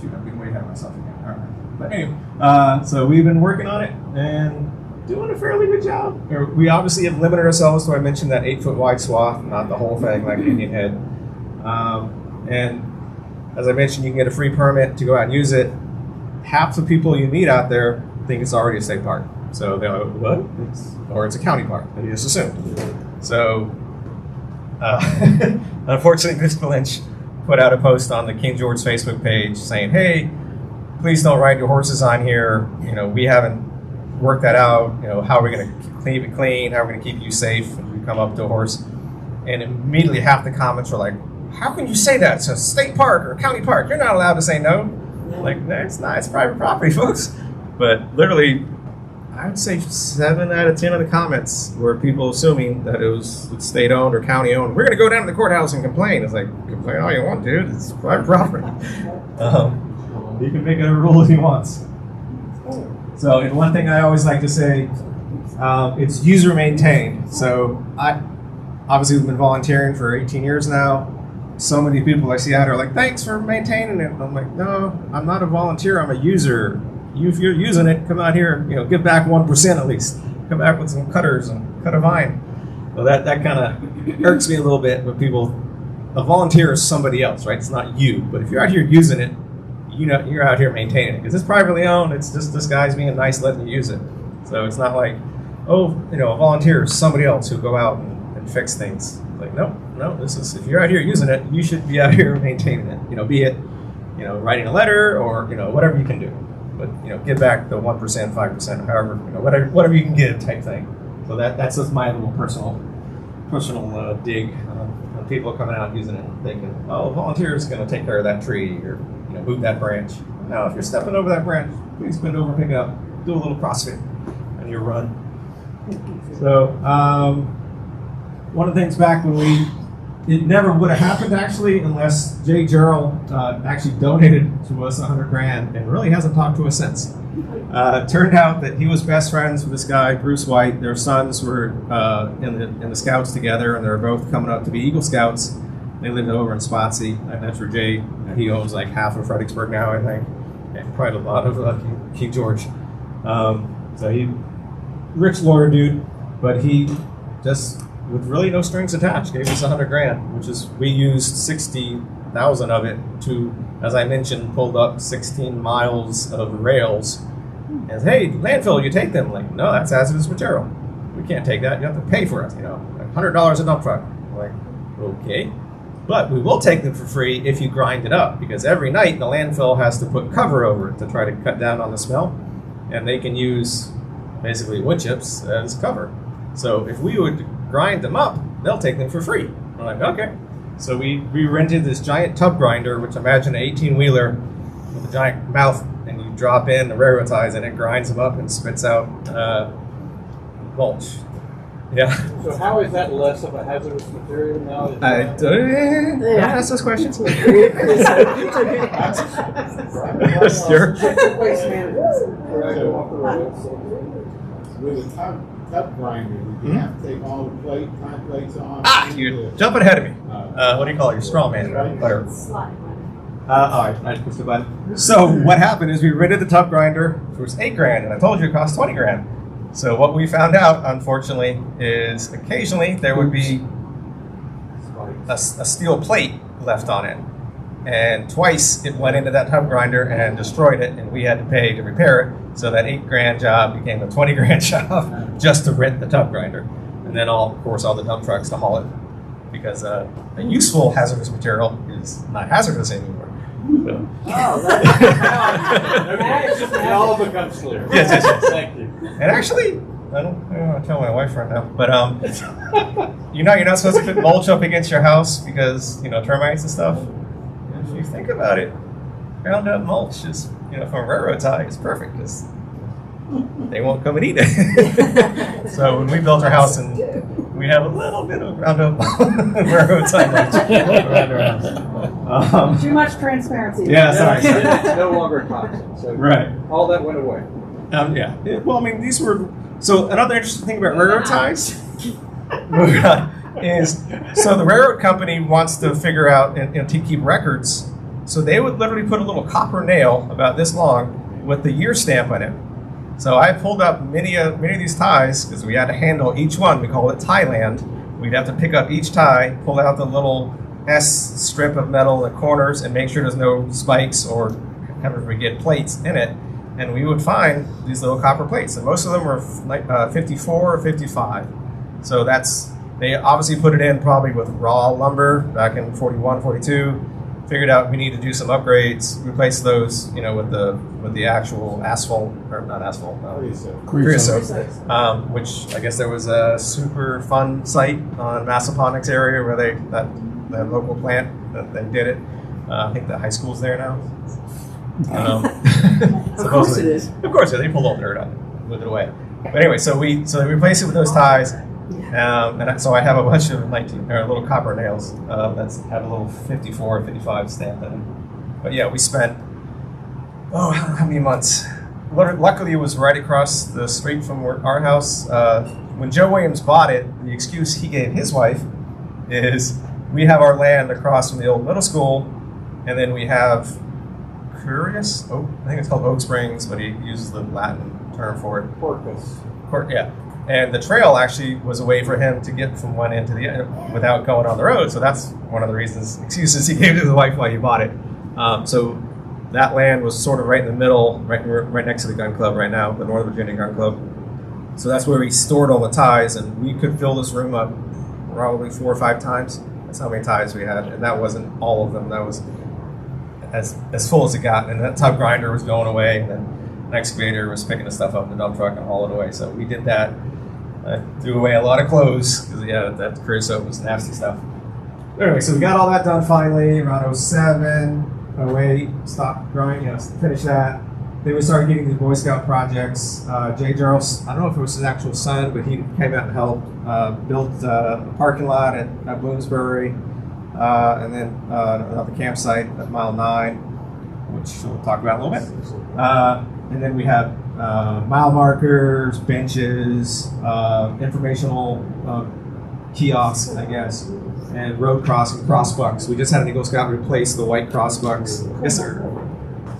Shoot, I'm getting way ahead of myself again. All right. But anyway, so we've been working on it and doing a fairly good job. We obviously have limited ourselves, so I mentioned that 8-foot wide swath, not the whole thing like Indian Head. And as I mentioned, you can get a free permit to go out and use it. Half the people you meet out there think it's already a state park. So they're like, what? Or it's a county park. They just assume. So, unfortunately, Mr. Lynch put out a post on the King George Facebook page saying, hey, please don't ride your horses on here. We haven't worked that out. How are we going to keep it clean? How are we going to keep you safe if we come up to a horse? And immediately half the comments were like, how can you say that? It's a state park or a county park. You're not allowed to say no. Like, no, it's not. It's private property, folks. But literally, I would say 7 out of 10 of the comments were people assuming that it was state-owned or county-owned. We're going to go down to the courthouse and complain. It's like, complain all you want, dude. It's private property. He can make it a rule if he wants. So, and one thing I always like to say, it's user-maintained. So, obviously, we've been volunteering for 18 years now. So many people I see out there are like, thanks for maintaining it. I'm like, no, I'm not a volunteer. I'm a user. If you're using it, come out here, give back 1% at least. Come back with some cutters and cut a vine. So that kind of irks me a little bit when a volunteer is somebody else, right? It's not you. But if you're out here using it, you're out here maintaining it. Because it's privately owned. It's just this guy's being nice letting you use it. So it's not like, a volunteer is somebody else who go out and fix things. Like, no, this is, if you're out here using it, you should be out here maintaining it. Be it, writing a letter or, whatever you can do. But, give back the 1%, 5%, however, whatever you can give type thing. So that's just my little personal dig on people coming out and using it, thinking, oh, volunteer's going to take care of that tree or, move that branch. Now, if you're stepping over that branch, please bend over and pick it up. Do a little CrossFit on your run. So, one of the things back when it never would have happened actually unless Jay Gerald actually donated to us $100,000 and really hasn't talked to us since. It turned out that he was best friends with this guy, Bruce White. Their sons were in the Scouts together, and they were both coming up to be Eagle Scouts. They lived over in Spotsy, and that's where Jay, he owns like half of Fredericksburg now, I think, and quite a lot of King George. So he, rich lawyer dude, but he just, with really no strings attached, gave us $100,000, which is, we used 60,000 of it to, as I mentioned, pulled up 16 miles of rails And hey, landfill, you take them. Like, no, that's hazardous material. We can't take that. You have to pay for it. Like $100 a dump truck. I'm like, okay. But we will take them for free if you grind it up, because every night the landfill has to put cover over it to try to cut down on the smell. And they can use basically wood chips as cover. So if we would grind them up, they'll take them for free. I'm like, okay. So we rented this giant tub grinder, which imagine an 18-wheeler with a giant mouth, and you drop in the railroad ties and it grinds them up and spits out mulch. Yeah. So how is that less of a hazardous material now? Don't ask those questions. Sure. Waste management. With a tub grinder, you have to take all the top plates off. You're jumping ahead of me. What do you call it? Your straw man, right? Whatever. All right, I pushed the button. So what happened is we rented the tub grinder. It was $8,000, and I told you it cost $20,000. So what we found out, unfortunately, is occasionally there would be a steel plate left on it. And twice it went into that tub grinder and destroyed it, and we had to pay to repair it. So that $8,000 job became a $20,000 job just to rent the tub grinder. And then, of course, all the dump trucks to haul it. Because a useful hazardous material is not hazardous anymore. So. It all becomes clear. Yes. Thank you. And actually, I don't want to tell my wife right now, but you're not supposed to put mulch up against your house because termites and stuff. If you think about it, ground up mulch is from railroad tie is perfect because they won't come and eat it. So when we built our house, and we have a little bit of ground up railroad tie mulch around our house. Too much transparency. Yeah, sorry. It's no longer a toxin. So Right. all that went away. Yeah. Well, I mean, these were. So another interesting thing about railroad ties is, so the railroad company wants to figure out and to keep records. So they would literally put a little copper nail about this long with the year stamp on it. So I pulled up many of these ties because we had to handle each one. We call it Thailand. We'd have to pick up each tie, pull out the little S strip of metal in the corners, and make sure there's no spikes or heaven forbid plates in it. And we would find these little copper plates. And most of them were like 54 or 55. So they obviously put it in probably with raw lumber back in 41, 42. Figured out we need to do some upgrades, replace those, with the actual asphalt, or not asphalt, creosote, which I guess there was a super fun site on Massaponax area where that local plant that they did it. I think the high school's there now. Of course it is. Of course, they pulled all the dirt up, moved it away. But anyway, so they replaced it with those ties. So I have a bunch of little copper nails that have a little 54 or 55 stamp in them. But yeah, we spent, how many months? Luckily, it was right across the street from our house. When Joe Williams bought it, the excuse he gave his wife is we have our land across from the old middle school, and then we have I think it's called Oak Springs, but he uses the Latin term for it. Porpoise. Yeah. And the trail actually was a way for him to get from one end to the other without going on the road. So that's one of the excuses he gave to the wife while he bought it. So that land was sort of right in the middle, right next to the gun club right now, the Northern Virginia Gun Club. So that's where we stored all the ties, and we could fill this room up probably 4 or 5 times. That's how many ties we had, and that wasn't all of them. That was as full as it got. And that tub grinder was going away, and then an excavator was picking the stuff up in the dump truck and haul it away. So we did that. I threw away a lot of clothes because that creosote was nasty stuff. Anyway, so we got all that done finally around 07, 08, stopped growing, finished that. Then we started getting these Boy Scout projects. Jay Jarls, I don't know if it was his actual son, but he came out and helped, built a parking lot at Bloomsbury, and then another campsite at Mile 9, which we'll talk about a little bit. And then we have mile markers, benches, informational kiosks, I guess, and road crossbucks. We just had an Eagle Scout replace the white crossbucks. Yes, sir.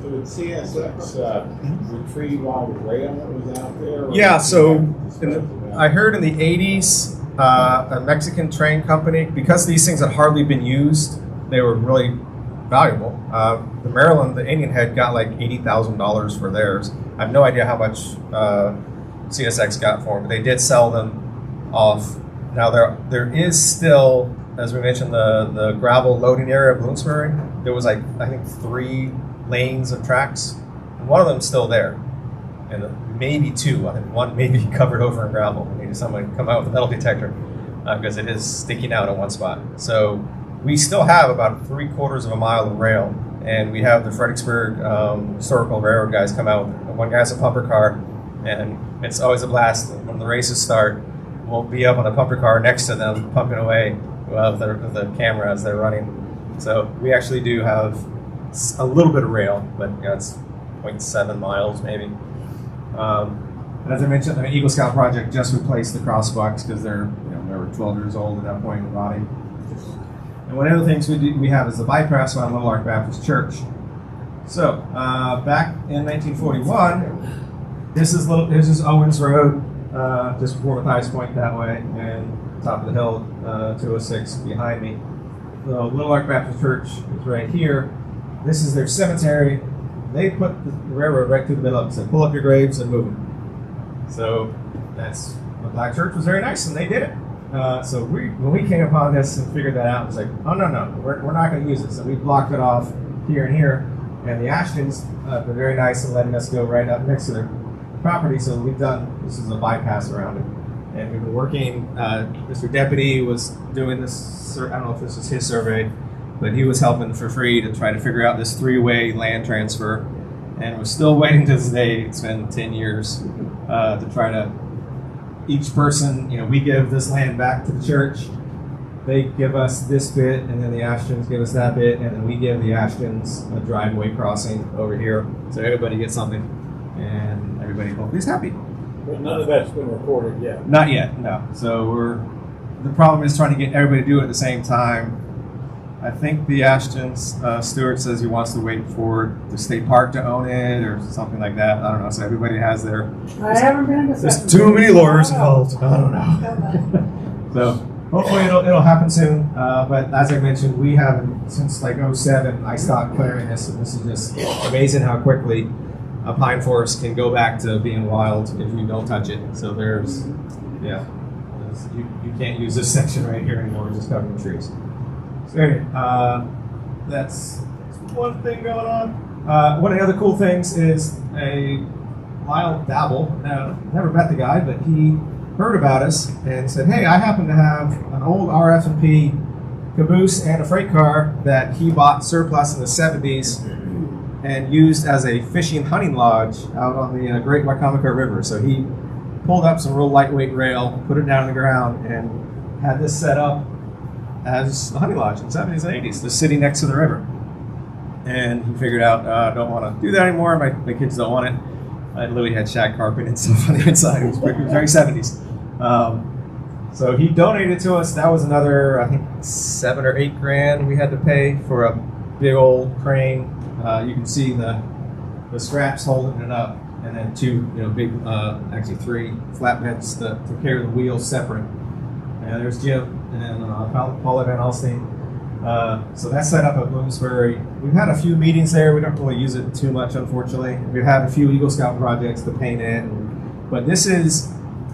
So did CSX retrieve all the rail that was out there? Yeah, so I heard in the 80s, a Mexican train company, because these things had hardly been used, they were really valuable. The Maryland, the Indian Head got like $80,000 for theirs. I have no idea how much CSX got for them, but they did sell them off. Now there is still, as we mentioned, the gravel loading area of Bloomsbury. There was like, I think 3 lanes of tracks. And one of them's still there. And maybe 2. I think one may be covered over in gravel. We need someone to come out with a metal detector because it is sticking out in one spot. So we still have about 3/4 of a mile of rail. And we have the Fredericksburg Historical Railroad guys come out. One guy has a pumper car, and it's always a blast. When the races start, we'll be up on a pumper car next to them, pumping away with the camera as they're running. So we actually do have a little bit of rail, but it's 0.7 miles maybe. As I mentioned, the Eagle Scout project just replaced the crosswalks because they were 12 years old at that point in rotting. And one of the things we have is the bypass around Little Ark Baptist Church. So back in 1941, this is Owens Road, just before Matthias Point that way, and top of the hill, 206 behind me. The Little Ark Baptist Church is right here. This is their cemetery. They put the railroad right through the middle of it. Said, pull up your graves and move them. So the black church was very nice, and they did it. So when we came upon this and figured that out, it was like, oh no, we're not going to use it. So we blocked it off here and here. And the Ashtons have been very nice in letting us go right up next to their property. So this is a bypass around it. And we've been working, Mr. Deputy was doing this, I don't know if this was his survey, but he was helping for free to try to figure out this 3-way land transfer. And we're still waiting to this day. It's been 10 years to try to, each person, we give this land back to the church. They give us this bit, and then the Ashtons give us that bit, and then we give the Ashtons a driveway crossing over here. So everybody gets something, and everybody hopefully is happy. But none of that's been recorded yet. Not yet, no. So the problem is trying to get everybody to do it at the same time. I think the Ashtons, Stewart says he wants to wait for the state park to own it or something like that. I don't know. So everybody has their. I haven't been to There's too many lawyers involved. I don't know. So hopefully it'll happen soon. But as I mentioned, we haven't since like 2007. I stopped clearing this, and this is just amazing how quickly a pine forest can go back to being wild if you don't touch it. So you can't use this section right here anymore. It's just covered in trees. So anyway, that's one thing going on. One of the other cool things is Lyle Dabble. Never met the guy, but he heard about us and said, hey, I happen to have an old RF&P caboose and a freight car that he bought surplus in the 70s and used as a fishing hunting lodge out on the Great Wycomico River. So he pulled up some real lightweight rail, put it down on the ground, and had this set up as a hunting lodge in the 70s and 80s, just sitting next to the river. And he figured out, I don't want to do that anymore. My kids don't want it. I literally had shag carpet and stuff on the inside. It was very 70s. So he donated to us. That was another, I think, $7 or $8 grand we had to pay for a big old crane. You can see the straps holding it up, and then 2, big, actually 3 flatbeds to carry the wheels separate. And there's Jim and Paula Van Alstyne. So that's set up at Bloomsbury. We've had a few meetings there. We don't really use it too much, unfortunately. We've had a few Eagle Scout projects to paint it. But this is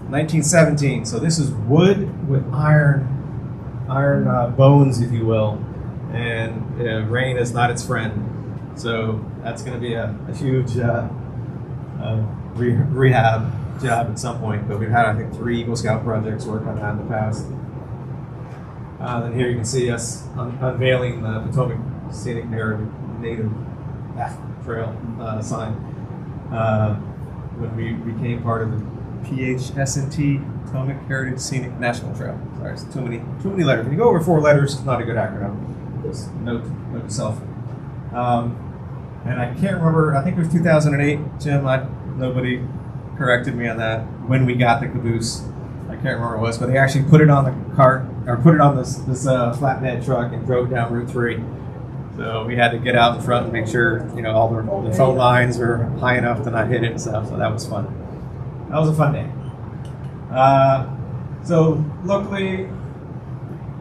1917, so this is wood with iron bones, if you will. And rain is not its friend. So that's going to be a huge rehab job at some point. But we've had, I think, 3 Eagle Scout projects work on that in the past. Then here you can see us unveiling the Potomac Scenic Native Trail sign when we became part of the PHSNT, Potomac Heritage Scenic National Trail. Sorry, it's too many letters. When you go over 4 letters, it's not a good acronym. Just note to self. And I can't remember. I think it was 2008, Jim. Nobody corrected me on that when we got the caboose. I can't remember what it was, but they actually put it on the cart, or put it on this flatbed truck and drove down Route 3. So we had to get out in front and make sure, all the phone lines were high enough to not hit it and stuff. So that was fun. That was a fun day. So locally,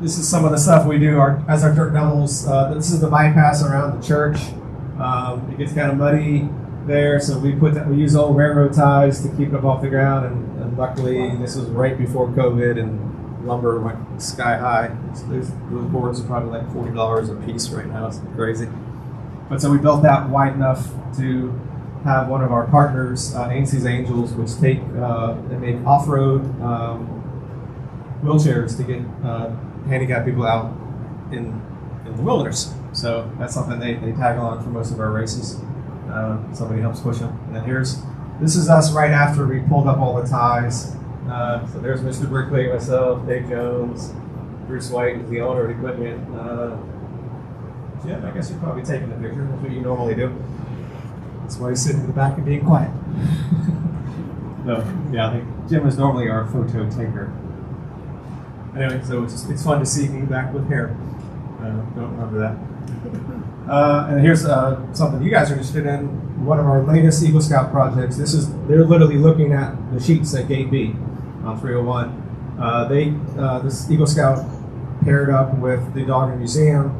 this is some of the stuff we do as our dirt doubles. This is the bypass around the church. It gets kind of muddy there, so we use old railroad ties to keep it off the ground. And luckily, this was right before COVID, and lumber went sky high. Those boards are probably like $40 a piece right now. It's crazy. But so we built that wide enough to have one of our partners, Ainsley's Angels, which they make off-road wheelchairs to get handicapped people out in the wilderness. So that's something they tag along for most of our races. Somebody helps push them. And then this is us right after we pulled up all the ties. So there's Mr. Brickley, myself, Dave Jones, Bruce White is the owner of the equipment. Jim, I guess you're probably taking the picture. That's what you normally do. That's why he's sitting in the back and being quiet. So, yeah, I think Jim is normally our photo taker. Anyway, so it's fun to see me back with hair. Don't remember that. And here's something you guys are interested in. One of our latest Eagle Scout projects. They're literally looking at the sheets at Gate B on 301. This Eagle Scout paired up with the Dahlgren Museum,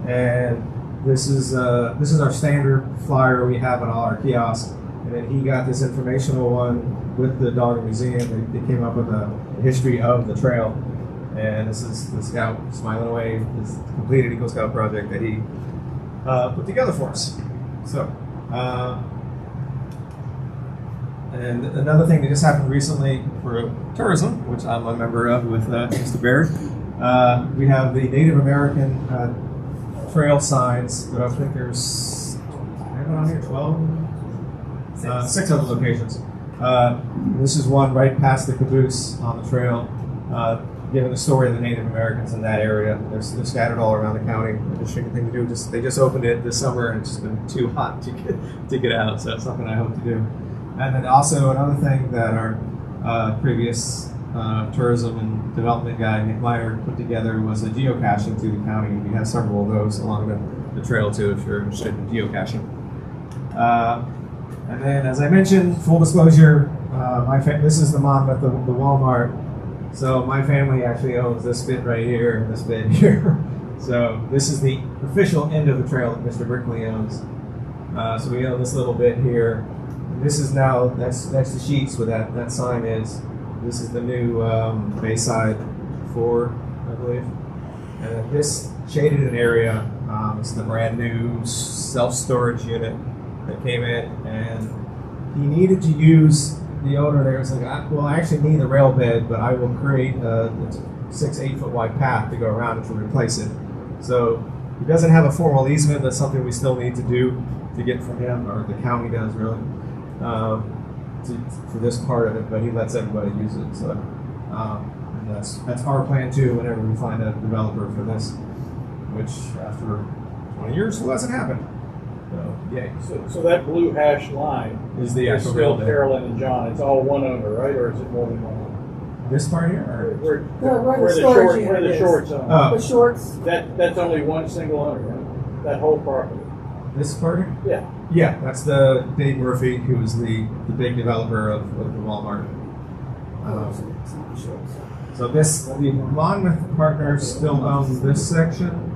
and this is our standard flyer we have at all our kiosks. And then he got this informational one with the Dahlgren Museum. They came up with a history of the trail. And this is the Scout Smiling Away, this completed Eagle Scout project that he put together for us. So, and another thing that just happened recently for tourism, which I'm a member of with Mr. Baird, we have the Native American trail signs. I think there's, on here, 12? 6 other locations. This is one right past the caboose on the trail. Given the story of the Native Americans in that area. They're scattered all around the county. Interesting thing to do. They just opened it this summer, and it's just been too hot to get out. So that's something I hope to do. And then also another thing that our previous tourism and development guy Nick Meyer put together was a geocaching through the county. We have several of those along the trail too, if you're interested in geocaching. And then, as I mentioned, full disclosure, this is the Monmouth, the Walmart. So my family actually owns this bit right here and this bit here. So this is the official end of the trail that Mr. Brickley owns. So we own this little bit here. And this is now, that's the sheets where that sign is. This is the new Bayside 4, I believe. And this shaded an area. It's the brand new self-storage unit that came in, and he needed to use. The owner there was like, well, I actually need a rail bed, but I will create a 6-8 foot wide path to go around it to replace it. So he doesn't have a formal easement. That's something we still need to do to get from him, or the county does really, for this part of it. But he lets everybody use it. So and that's our plan too. Whenever we find a developer for this, which after 20 years still hasn't happened. So, yay. So that blue hash line is the is actual still rail bed. Carolyn and John. It's all one owner, right? Or is it more than one owner? This part here? Or? Where the storage unit where the is. shorts are. Oh. The shorts. That's only one single owner, right? That whole property. This part here? Yeah. Yeah, that's the Dave Murphy, who is the big developer of the Walmart. So the Monmouth partners still own this section.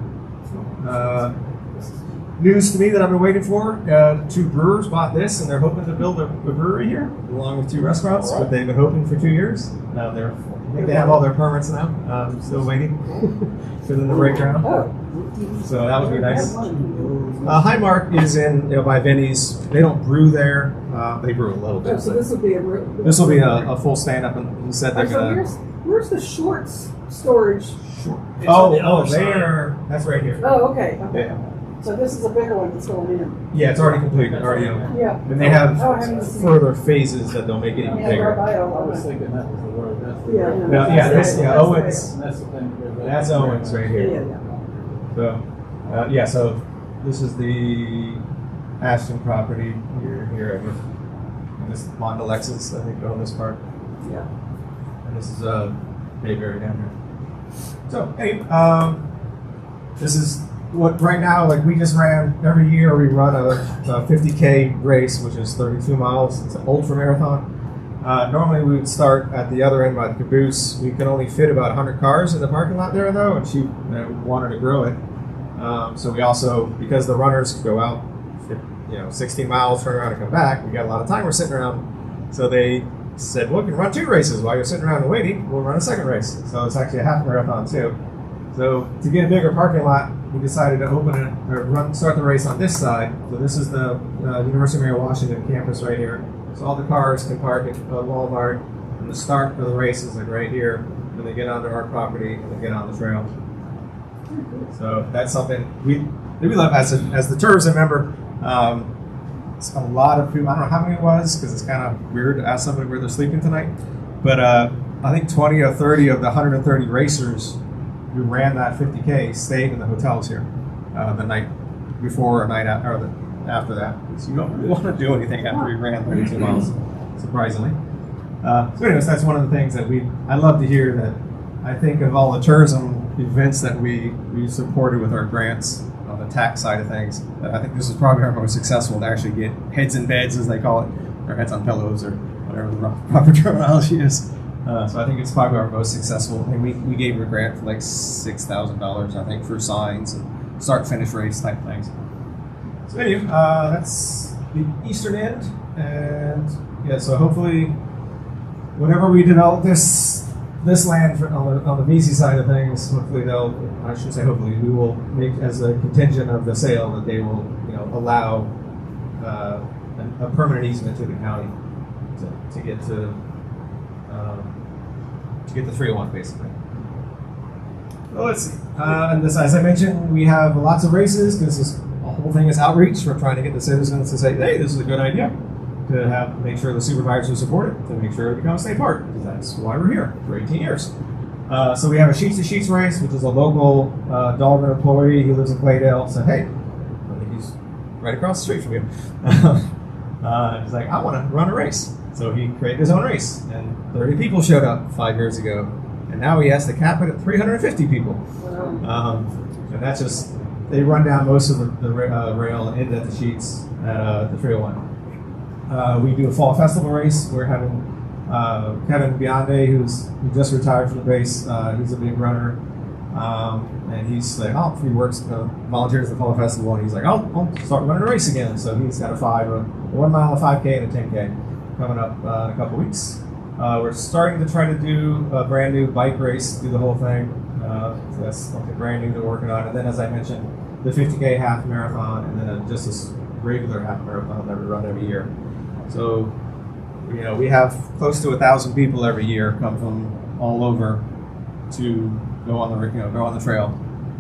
News to me that I've been waiting for. 2 brewers bought this, and they're hoping to build a brewery here, along with 2 restaurants. But they've been hoping for 2 years. Now I think they have all their permits now. Still waiting. Still in the breakground. So that would be nice. Highmark is in by Vinny's. They don't brew there. They brew a little bit. So this will be a. This will be a full stand up, and he said they're gonna. Where's the shorts storage? That's right here. Oh, okay. Yeah. So this is a bigger one that's going in. Yeah, it's already completed. Already. Yeah. And they have Oh, I haven't seen further phases that they'll make it even Yeah, bigger. I was thinking that was the road. That's the Yeah, road. no, Yeah, that's this, right. yeah, That's Owens. And that's the thing. That's Owens right Yeah, here. yeah. So, so this is the Ashton property here, I guess. And this is Monda Lexus, I think, on this part. Yeah. And this is Bayberry down here. So, hey, this is what right now, like we just ran, every year we run a 50K race, which is 32 miles. It's an ultra marathon. Normally we would start at the other end by the caboose. We can only fit about 100 cars in the parking lot there though, and she wanted to grow it. So we also, because the runners go out 16 miles, turn around and come back, we got a lot of time we're sitting around. So they said, well, we can run 2 races while you're sitting around and waiting. We'll run a second race. So it's actually a half marathon too. So to get a bigger parking lot, we decided to start the race on this side. So this is the University of Mary Washington campus right here. So all the cars can park at Walmart, and the start of the race is like right here. And they get onto our property and they get on the trail. So that's something we love as the tourism member. It's a lot of people. I don't know how many it was because it's kind of weird to ask somebody where they're sleeping tonight. But I think 20 or 30 of the 130 racers who ran that 50K stayed in the hotels here the night before or night after that. So you don't really want to do anything after you ran 32 miles, surprisingly. So anyways, that's one of the things that I love to hear, that I think of all the tourism events that we supported with our grants on the tax side of things. I think this is probably our most successful to actually get heads in beds, as they call it, or heads on pillows, or whatever the proper terminology is. So I think it's probably our most successful. And we gave a grant for like $6,000, I think, for signs and start-finish race type things. So anyway, that's the eastern end, and yeah. So hopefully, whenever we develop this land on the Veazey side of things, hopefully we will make as a contingent of the sale that they will allow a permanent easement to the county to get to get the 301 basically. Well, let's see. And this, as I mentioned, we have lots of races. The whole thing is outreach. We're trying to get the citizens to say, hey, this is a good idea. To make sure the supervisors support it, to make sure it becomes a state park, because that's why we're here for 18 years. So we have a Sheets to Sheets race, which is a local Dahlgren employee who lives in Claydale. Said, hey, I think he's right across the street from you. He's like, I want to run a race. So he created his own race, and 30 people showed up 5 years ago, and now he has to cap it at 350 people. And that's just, they run down most of the rail and end at the Sheets at the 301. We do a fall festival race. We're having Kevin Bionde, who just retired from the base. He's a big runner, and he's like, he works volunteers at the fall festival, and he's like, I'll start running a race again. So he's got a 1 mile, a 5K, and a 10K coming up in a couple weeks. We're starting to try to do a brand new bike race, do the whole thing. So that's something brand new they're working on. And then, as I mentioned, the 50K half marathon, and then just a regular half marathon that we run every year. So, we have close to 1,000 people every year come from all over to go on the trail.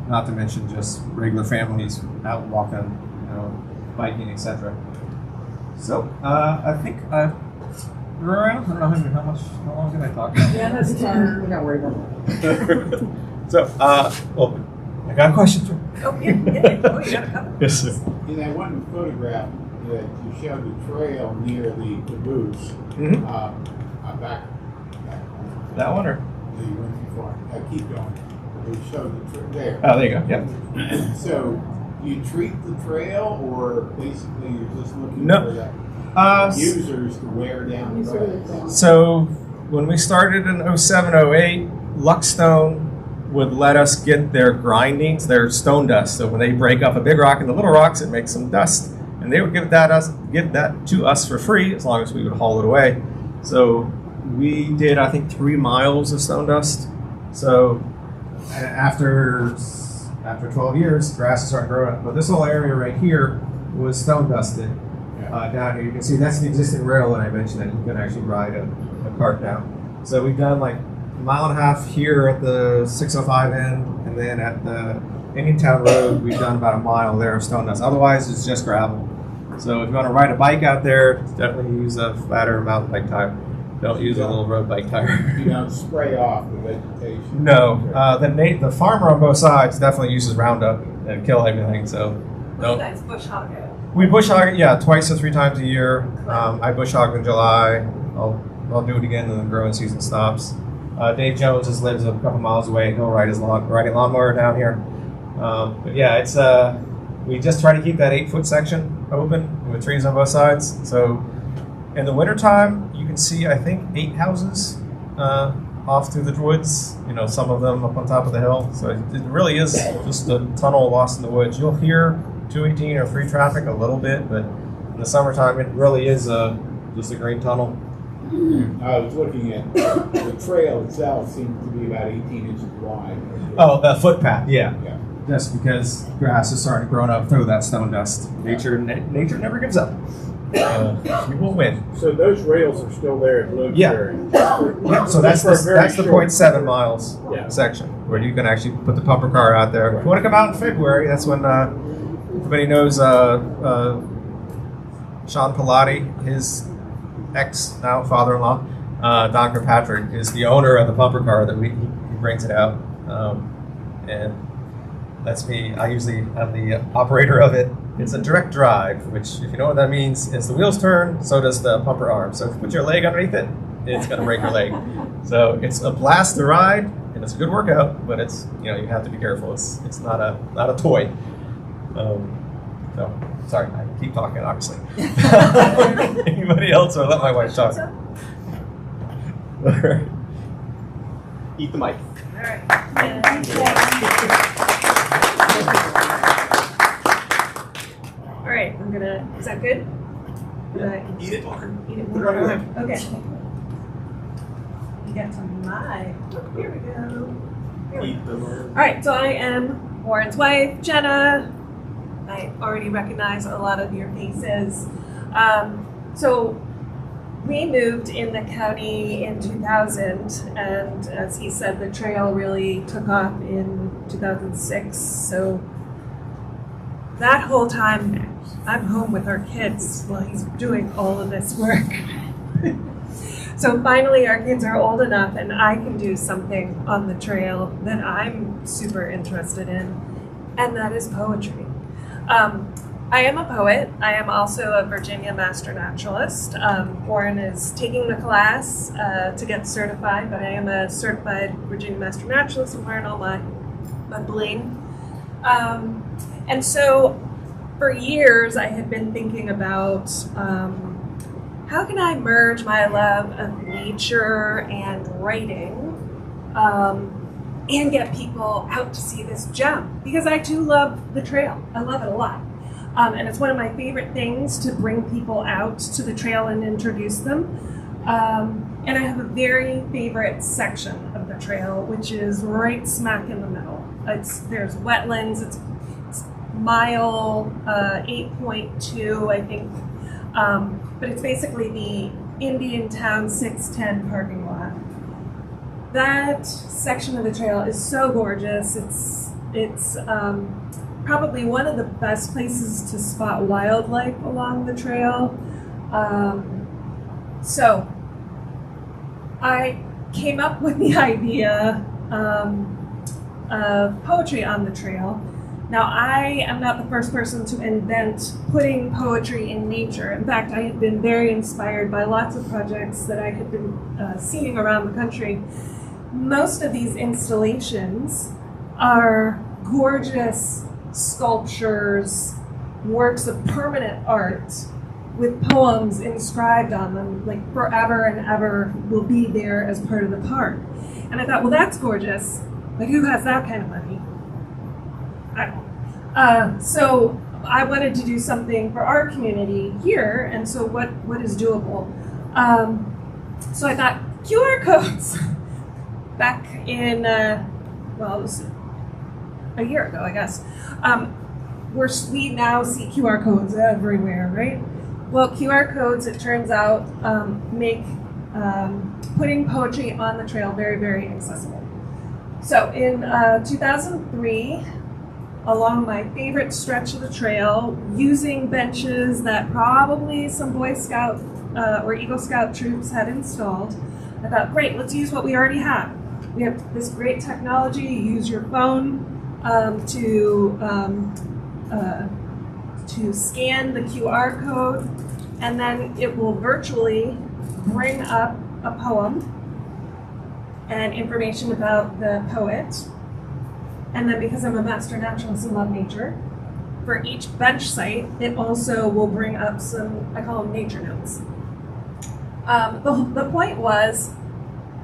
Not to mention just regular families out walking, biking, etc. So, I think we're around. I don't know how long can I talk? Yeah, that's fine. We're not worried about that. So, I got a question for you. Oh, yeah. Oh, you got a couple. Yes, sir. In that one photograph that you showed the trail near the caboose, Mm-hmm. back That one, or? the one before. Keep going. We showed the trail there. Oh, there you go. Yep. So, you treat the trail, or basically you're just looking No. for the users to wear down the trail? So when we started in 07, 08, Luckstone would let us get their grindings, their stone dust. So when they break up a big rock into little rocks, it makes some dust. And they would give that to us for free, as long as we would haul it away. So we did, I think, 3 miles of stone dust. So after 12 years, grass is starting to grow up. But this whole area right here was stone dusted. Down here, you can see that's the existing rail that I mentioned that you can actually ride a cart down. So we've done like 1.5 miles here at the 605 end, and then at the Indiantown Road, we've done about 1 mile there of stone dust. Otherwise, it's just gravel. So if you want to ride a bike out there, definitely use a flatter mountain bike tire. Don't use a little road bike tire. You don't spray off the vegetation. No, the farmer on both sides definitely uses Roundup and kill everything. So don't. That's bush hog. We bush hog it, 2 or 3 times a year. I bush hog in July. I'll do it again when the growing season stops. Dave Jones just lives a couple miles away. He'll ride his riding lawnmower down here. But yeah, it's we just try to keep that 8-foot section open with trees on both sides. So In the wintertime, you can see, I think, 8 houses off through the woods. You know, some of them up on top of the hill. So it really is just a tunnel lost in the woods. You'll hear 218 or free traffic a little bit, but in the summertime, it really is just a green tunnel. I was looking at the trail itself seems to be about 18 inches wide. Oh, the footpath, yeah. Yeah. Just because grass is starting to grow up through that stone dust. Nature never gives up. We will win. So those rails are still there at Bloomsbury? Yeah, so that's For a very the short 0.7 miles Yeah. section where you can actually put the pumper car out there. If you want to come out in February, that's when everybody knows Sean Pilati, his ex, now father-in-law, Don Kirkpatrick, is the owner of the pumper car that he brings it out. And that's me. I usually am the operator of it. It's a direct drive, which, if you know what that means, is the wheels turn, so does the pumper arm. So if you put your leg underneath it, it's going to break your leg. So it's a blast to ride, and it's a good workout, but it's, you know, you have to be careful. It's not a toy. So, sorry, I keep talking, obviously. Anybody else, or let my wife talk? All right. Eat the mic. All right. All right, I'm gonna, is that good? Eat it, Lauren. Eat it Put it on your lip. Okay. You got some my. Here we go. Here we Eat go. the Lauren. All right, so I am Warren's wife, Jenna. I already recognize a lot of your faces. So we moved in the county in 2000, and as he said, the trail really took off in 2006. So that whole time, I'm home with our kids while he's doing all of this work. So finally, our kids are old enough, and I can do something on the trail that I'm super interested in, and that is poetry. I am a poet. I am also a Virginia Master Naturalist. Warren is taking the class to get certified, but I am a certified Virginia Master Naturalist. I'm wearing all my bling. And so for years, I had been thinking about how can I merge my love of nature and writing and get people out to see this gem, because I too love the trail. I love it a lot. And it's one of my favorite things to bring people out to the trail and introduce them. And I have a very favorite section of the trail, which is right smack in the middle. There's wetlands. It's mile 8.2, I think. But it's basically the Indian Town 610 parking lot. That section of the trail is so gorgeous. It's probably one of the best places to spot wildlife along the trail. So I came up with the idea of poetry on the trail. Now, I am not the first person to invent putting poetry in nature. In fact, I have been very inspired by lots of projects that I have been seeing around the country. Most of these installations are gorgeous sculptures, works of permanent art with poems inscribed on them, like forever and ever will be there as part of the park. And I thought, well, that's gorgeous, but who has that kind of money? I don't. So I wanted to do something for our community here, and so what is doable? So I thought QR codes. Back in, well, it was a year ago, I guess. We now see QR codes everywhere, right? Well, QR codes, it turns out, make putting poetry on the trail very, very accessible. So in 2003, along my favorite stretch of the trail, using benches that probably some Boy Scout or Eagle Scout troops had installed, I thought, great, let's use what we already have. We have this great technology. You use your phone to scan the QR code, and then it will virtually bring up a poem and information about the poet. And then, because I'm a master naturalist and love nature, for each bench site, it also will bring up some, I call them nature notes. The point was,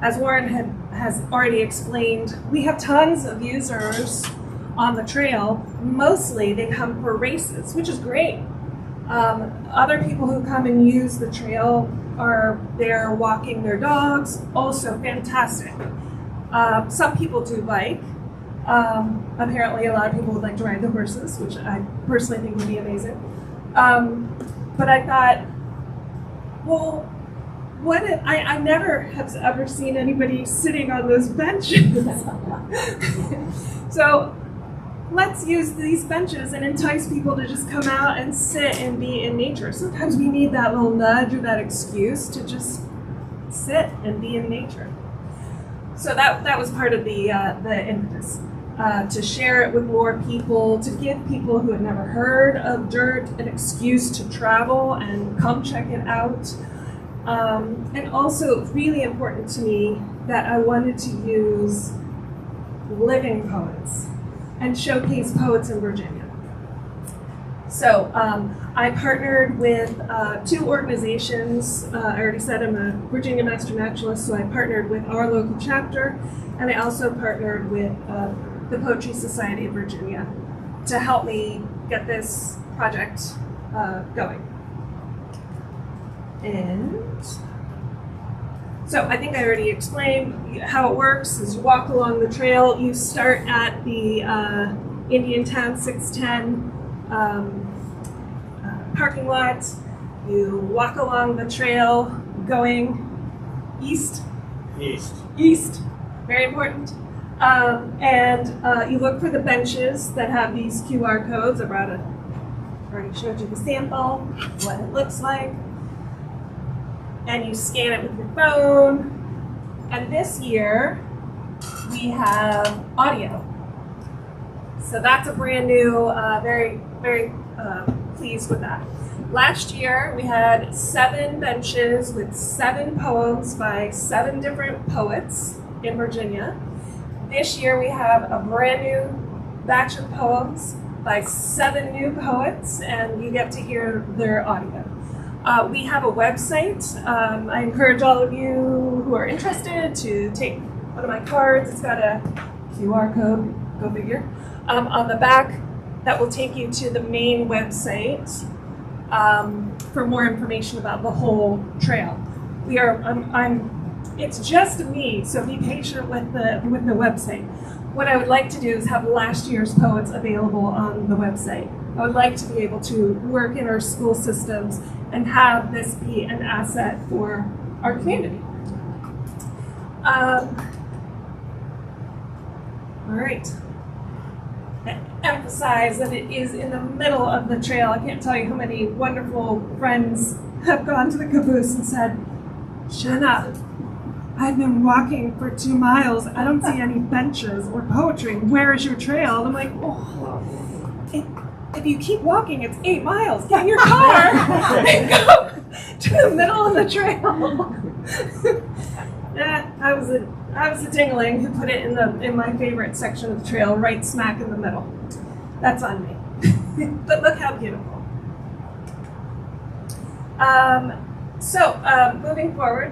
as Warren has already explained, we have tons of users on the trail. Mostly they come for races, which is great. Other people who come and use the trail are there walking their dogs, also fantastic. Some people do bike. Apparently a lot of people would like to ride the horses, which I personally think would be amazing. But I thought, well, what if, I never have ever seen anybody sitting on those benches. So let's use these benches and entice people to just come out and sit and be in nature. Sometimes we need that little nudge or that excuse to just sit and be in nature. So that was part of the impetus, to share it with more people, to give people who had never heard of dirt an excuse to travel and come check it out. And also really important to me that I wanted to use living poets and showcase poets in Virginia. So I partnered with 2 organizations. I already said I'm a Virginia Master Naturalist, so I partnered with our local chapter, and I also partnered with the Poetry Society of Virginia to help me get this project going. And so I think I already explained how it works. As you walk along the trail, you start at the Indian Town 610 parking lot. You walk along the trail going east. East, very important. And you look for the benches that have these QR codes. I've already showed you the sample, what it looks like. And you scan it with your phone. And this year, we have audio. So that's a brand new, very, very pleased with that. Last year, we had 7 benches with 7 poems by 7 different poets in Virginia. This year, we have a brand new batch of poems by 7 new poets, and you get to hear their audio. We have a website. I encourage all of you who are interested to take one of my cards. It's got a QR code, go figure, on the back that will take you to the main website for more information about the whole trail. It's just me, so be patient with the website. What I would like to do is have last year's poets available on the website. I would like to be able to work in our school systems and have this be an asset for our community. All right. Emphasize that it is in the middle of the trail. I can't tell you how many wonderful friends have gone to the caboose and said, Jenna, I've been walking for 2 miles. I don't see any benches or poetry. Where is your trail? And I'm like, if you keep walking, it's 8 miles. Get in your car and go to the middle of the trail. I was a dingling who put it in my favorite section of the trail, right smack in the middle. That's on me. But look how beautiful. Moving forward,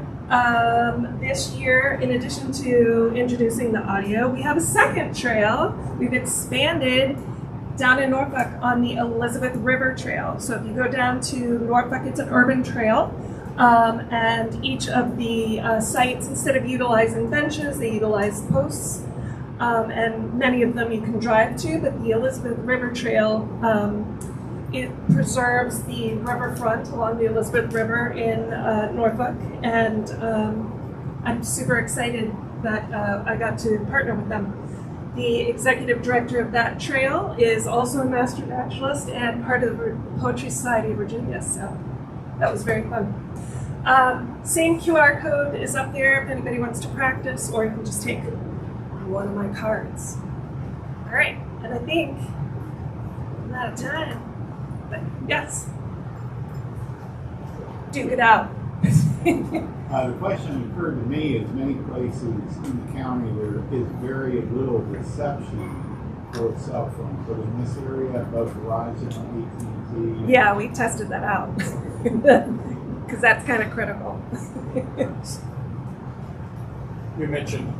this year, in addition to introducing the audio, we have a second trail. We've expanded down in Norfolk on the Elizabeth River Trail. So if you go down to Norfolk, it's an urban trail. And each of the sites, instead of utilizing benches, they utilize posts. And many of them you can drive to, but the Elizabeth River Trail, it preserves the riverfront along the Elizabeth River in Norfolk. And I'm super excited that I got to partner with them. The executive director of that trail is also a master naturalist and part of the Poetry Society of Virginia, so that was very fun. Same QR code is up there if anybody wants to practice, or you can just take one of my cards. All right, and I think I'm out of time, but yes, duke it out. The question occurred to me is many places in the county there is very little reception for cell phones, but in this area, both Verizon and AT&T. Yeah, we tested that out. because that's kind of critical. You mentioned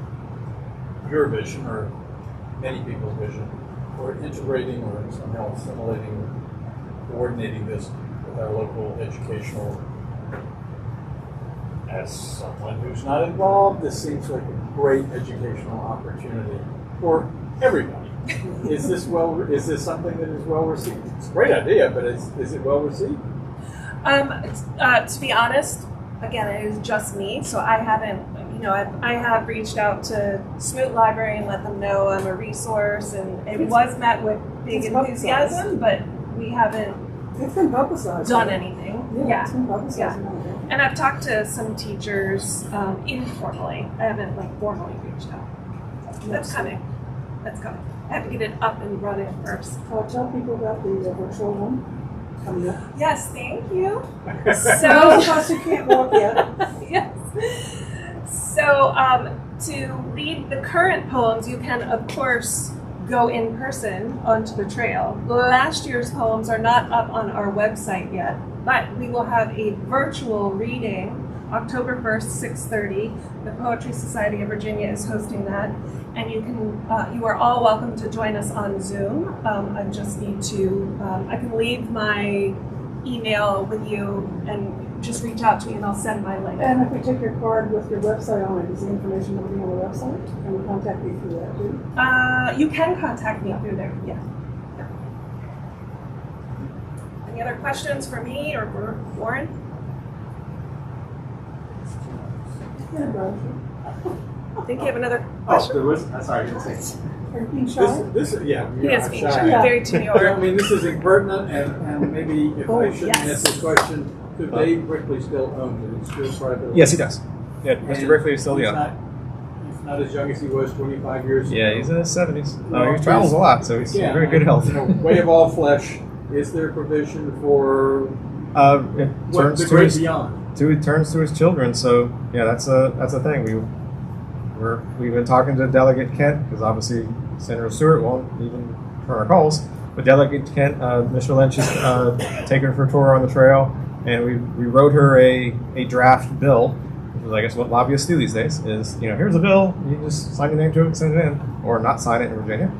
your vision, or many people's vision, for integrating or somehow assimilating, coordinating this with our local educational. As someone who's not involved, this seems like a great educational opportunity for everybody. Is this something that is well received? It's a great idea, but is it well received? To be honest, again, it is just me, so I haven't, I have reached out to Smoot Library and let them know I'm a resource, and it was met with big enthusiasm, but we haven't It's been publicized. done anything. Yeah, it's been publicized. Yeah. And I've talked to some teachers informally. I haven't formally reached out. That's coming. That's coming. I have to get it up and running first. Tell people about the virtual one coming up. Yes, thank you. Those of So, us who can't walk yet. yes. So, to read the current poems, you can, of course, go in person onto the trail. Last year's poems are not up on our website yet, but we will have a virtual reading October 1st, 6:30. The Poetry Society of Virginia is hosting that, and you are all welcome to join us on Zoom. I just need to, I can leave my email with you and just reach out to me and I'll send my link. And if we take your card with your website on it, is the information going to be on the website? Can we contact you through that too? You can contact me through there, yeah. Any other questions for me or for Warren? Yeah, brother. I think you have another Oh, question. there was. Sorry, I didn't say. Are you being shy? This yeah. He is being shy. Yeah. Very to New I York. mean, this is impertinent, and maybe if I shouldn't yes. ask this question, could Dave Brickley still own it? It's still private. Yes, he does. Yeah, And Mr. Brickley is still he's young. He's not as young as he was 25 years ago. Yeah, he's in his 70s. Well, He travels a lot, so he's in very good health. Way of all flesh. Is there provision for It what turns the to great his beyond? it turns to his children. So yeah, that's a thing. We've been talking to Delegate Kent because obviously Senator Stewart won't even turn our calls. But Delegate Kent, Mr. Lynch has taken her for a tour on the trail, and we wrote her a draft bill, which is I guess what lobbyists do these days. Is here's a bill, you just sign your name to it, and send it in, or not sign it in Virginia.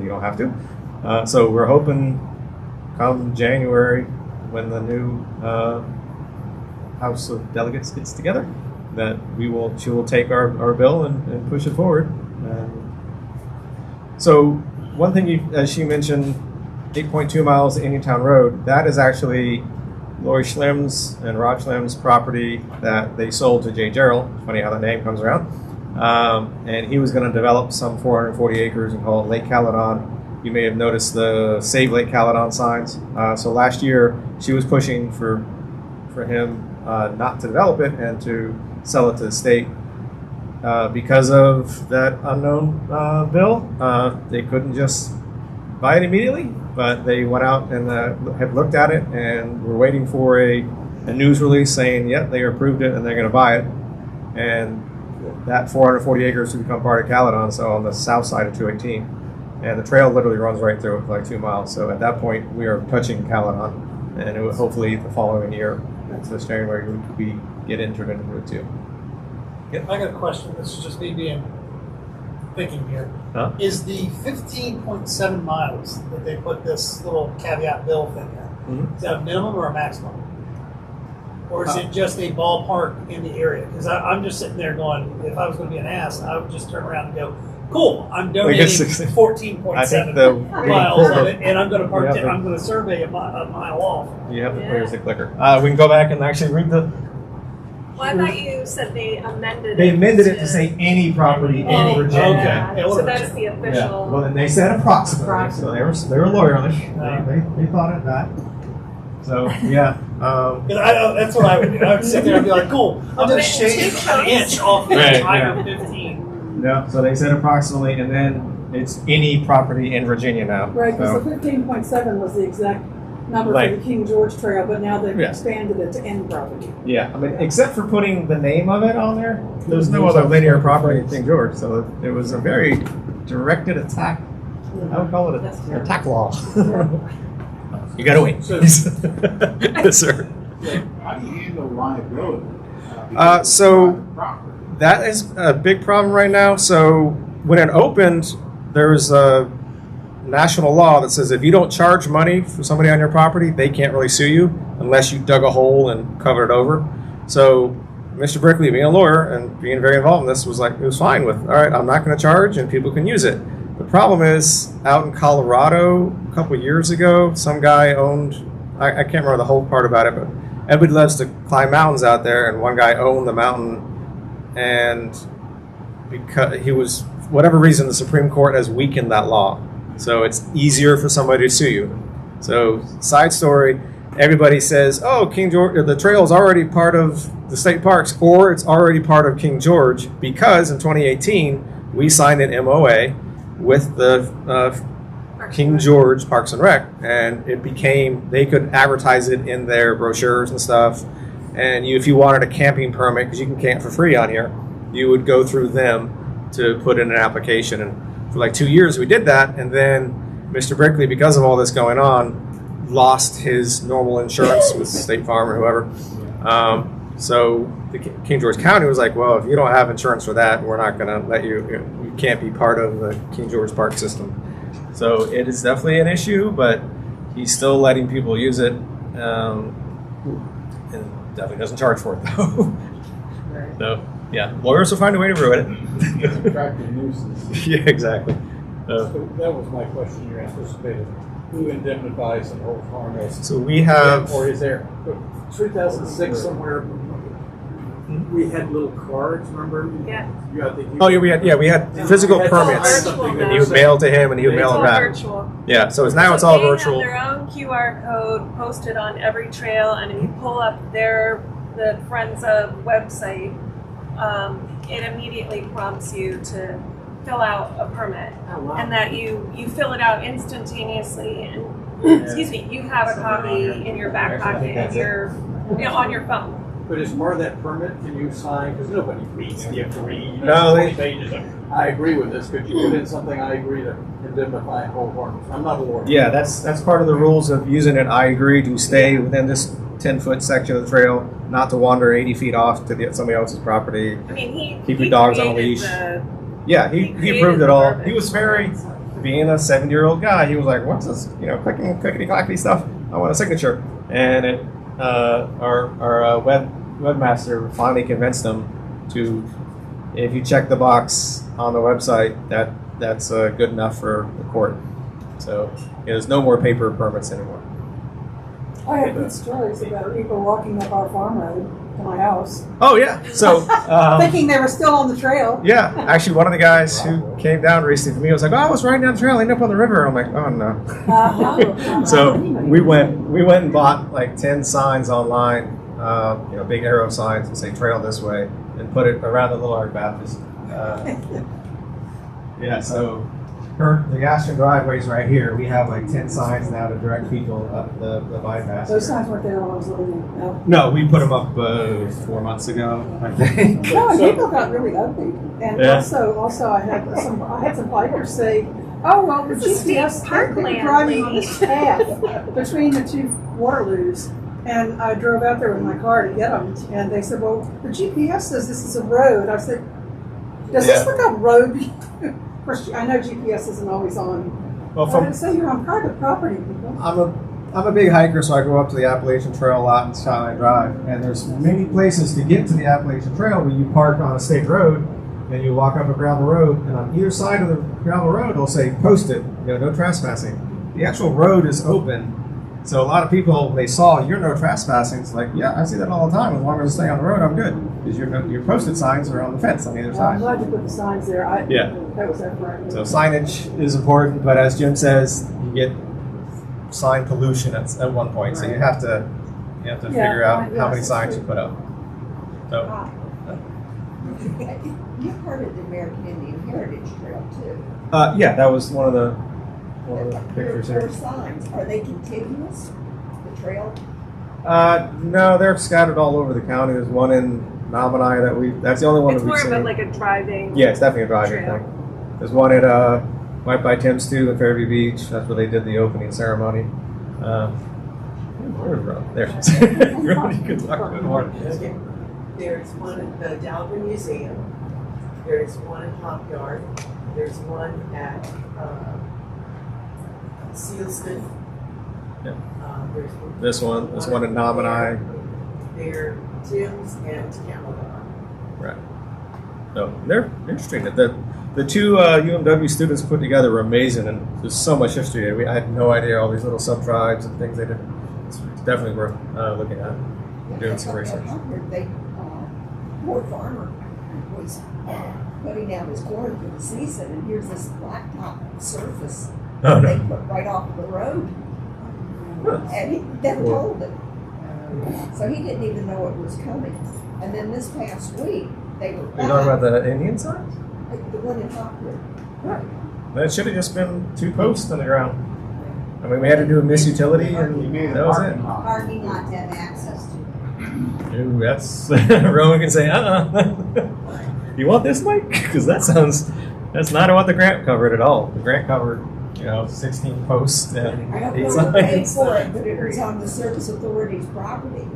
You don't have to. So we're hoping come January when the new House of Delegates gets together, that she will take our bill and push it forward. So one thing as she mentioned, 8.2 miles of Indiantown Road, that is actually Lori Schlimm's and Rod Schlimm's property that they sold to Jay Gerald. It's funny how that name comes around. And he was going to develop some 440 acres and call it Lake Caledon. You may have noticed the Save Lake Caledon signs. So last year she was pushing for him not to develop it and to sell it to the state. Because of that unknown bill, they couldn't just buy it immediately, but they went out and have looked at it and we're waiting for a news release saying, yep, they approved it and they're going to buy it. And that 440 acres to become part of Caledon, so on the south side of 218. And the trail literally runs right through it for like 2 miles. So at that point, we are touching Caledon, and it would hopefully the following year, this January, we get entered into Route 2. I got a question. This is just me thinking here. Huh? Is the 15.7 miles that they put this little caveat bill thing in, is that a minimum or a maximum? Or is it just a ballpark in the area? Because I'm just sitting there going, if I was going to be an ass, I would just turn around and go, cool, I'm donating 14.7 miles of it, and I'm going to I'm going to survey a mile off. You have to where's the clicker? We can go back and actually read the. Well, I thought you said they amended it. They amended it to say any property in Virginia. Yeah. So that's the official. Yeah. Well, and they said approximately. So they were lawyerish. They thought of that. So yeah. That's what I would do. I would sit there and be like, cool, I'm going to shave an inch off the entire 15. Yeah. So they said approximately, and then it's any property in Virginia now. Right, because So, the 15.7 was the exact number for the King George Trail, but now they've expanded it to any property. yeah. I mean, except for putting the name of it on there, there's no other linear property in King George. So it was a very directed attack. I would call it an attack law. You got to wait. So- Yes, sir. How do you handle liability? So- Because it's private property. That is a big problem right now. So when it opened, there was a national law that says if you don't charge money for somebody on your property, they can't really sue you unless you dug a hole and covered it over. So Mr. Brickley, being a lawyer and being very involved in this, was like, it was fine with, all right, I'm not going to charge and people can use it. The problem is out in Colorado a couple of years ago, some guy owned, I can't remember the whole part about it, but everybody loves to climb mountains out there, and one guy owned the mountain, and because he was, for whatever reason, the Supreme Court has weakened that law. So it's easier for somebody to sue you. So, side story, everybody says, oh, King George, the trail is already part of the state parks, or it's already part of King George, because in 2018, we signed an MOA with the King George Parks and Rec, and it became, they could advertise it in their brochures and stuff. And if you wanted a camping permit, because you can camp for free on here, you would go through them to put in an application. And for like 2 years we did that, and then Mr. Brickley, because of all this going on, lost his normal insurance with State Farm or whoever. So the King George County was like, well, if you don't have insurance for that, we're not going to let you, you can't be part of the King George Park system. So it is definitely an issue, but he's still letting people use it, and definitely doesn't charge for it though. So yeah, lawyers will find a way to ruin it. Attractive nuisance. Yeah, exactly. So that was my question you anticipated. Who indemnifies and holds harmless? So we have, Or is there, 2006 somewhere, we had little cards, remember? Yeah. You had the, oh yeah, we had physical We had permits, something and you would mail to him, and he would It's mail all it back. virtual. Yeah, so now it's all They virtual. have their own QR code posted on every trail, and if you pull up the Friends of website, it immediately prompts you to fill out a permit, and that you fill it out instantaneously, and excuse me, you have a copy in your back pocket of your, on your phone. but as part of that permit, can you sign, because nobody reads, you have to read. No, 20 pages of, I agree with this, could you put in something, I agree to indemnify and hold harmless? I'm not a lawyer. Yeah, that's part of the rules of using it. I agree to stay within this 10-foot section of the trail, not to wander 80 feet off to somebody else's property. I mean, Keep he your dogs on a created leash. the- Yeah, he created approved it the all. verbiage. He was very, being a 70-year-old guy, he was like, what's this, clickety clackety stuff? I want a signature. And it, our webmaster finally convinced him to, if you check the box on the website, that's good enough for the court. So there's no more paper permits anymore. I have good stories about people walking up our farm road to my house, Oh yeah, so thinking they were still on the trail. yeah, actually one of the guys who came down recently for me was like, oh, I was riding down the trail, I ended up on the river. I'm like, oh no. Uh-huh. So we went and bought like 10 signs online, big arrow signs that say trail this way, and put it around the Little Art Baptist. Yeah, so the Ashton driveway's right here. We have like 10 signs now to direct people up the bypass. Those signs weren't there when I was living in. No. No, we put them up 4 months ago, I think. No, and people got really ugly. And Yeah. also I had some bikers say, "Oh well, the This is GPS state they're parkland, driving on lady." this path between the two Waterloos." And I drove out there with my car to get them, and they said, "Well, the GPS says this is a road." I said, "Does this look a road?" Of course, I know GPS isn't always on. Well, I say you're on private property, people. I'm a big hiker, so I go up to the Appalachian Trail a lot in Skyline Drive, and there's many places to get to the Appalachian Trail where you park on a state road, and you walk up a gravel road, and on either side of the gravel road, it'll say posted, no trespassing. The actual road is open, so a lot of people, when they saw you're no trespassing, it's like, yeah, I see that all the time. As long as I stay on the road, I'm good, because your posted signs are on the fence on either Well, I'm side. glad you put the signs there. Yeah. That was that right. So signage is important, but as Jim says, you get sign pollution at one point, so you have to figure out how many signs you put up. So You're part of the American Indian Heritage Trail too. yeah, that was one of the pictures There here. are signs. Are they contiguous? The trail? No, they're scattered all over the county. There's one in Nominee that's the only one It's that we've more of seen. a, like a driving. Yeah, it's definitely a driving trail. thing. There's one at right by Tim's too in Fairview Beach. That's where they did the opening ceremony. There she is. You can talk. Good morning. There's one at the Dahlgren Museum. There's one in Hop Yard. There's one at Sealston. Yeah. There's This one in Nominee. There, Tim's and Camelot. Right. No, they're interesting. The two UMW students put together were amazing, and there's so much history. I had no idea all these little sub tribes and things they did. It's definitely worth looking at, doing some research. Poor farmer was putting out his corn for the season, and here's this blacktop surface Oh, they no. put right off of the road, and he never told him. So he didn't even know it was coming. And then this past week, they were Are you talking about the Indian signs? the one in Hopwood. That should have just been 2 posts on the ground. I mean, we had to do a misutility, and that was it. Parking lot to have access to. Ooh, that's Rowan can say, You want this, Mike? Because that's not what the grant covered at all. The grant covered, 16 posts and I don't 8 know who paid signs. for it, but it was on the Service Authority's property.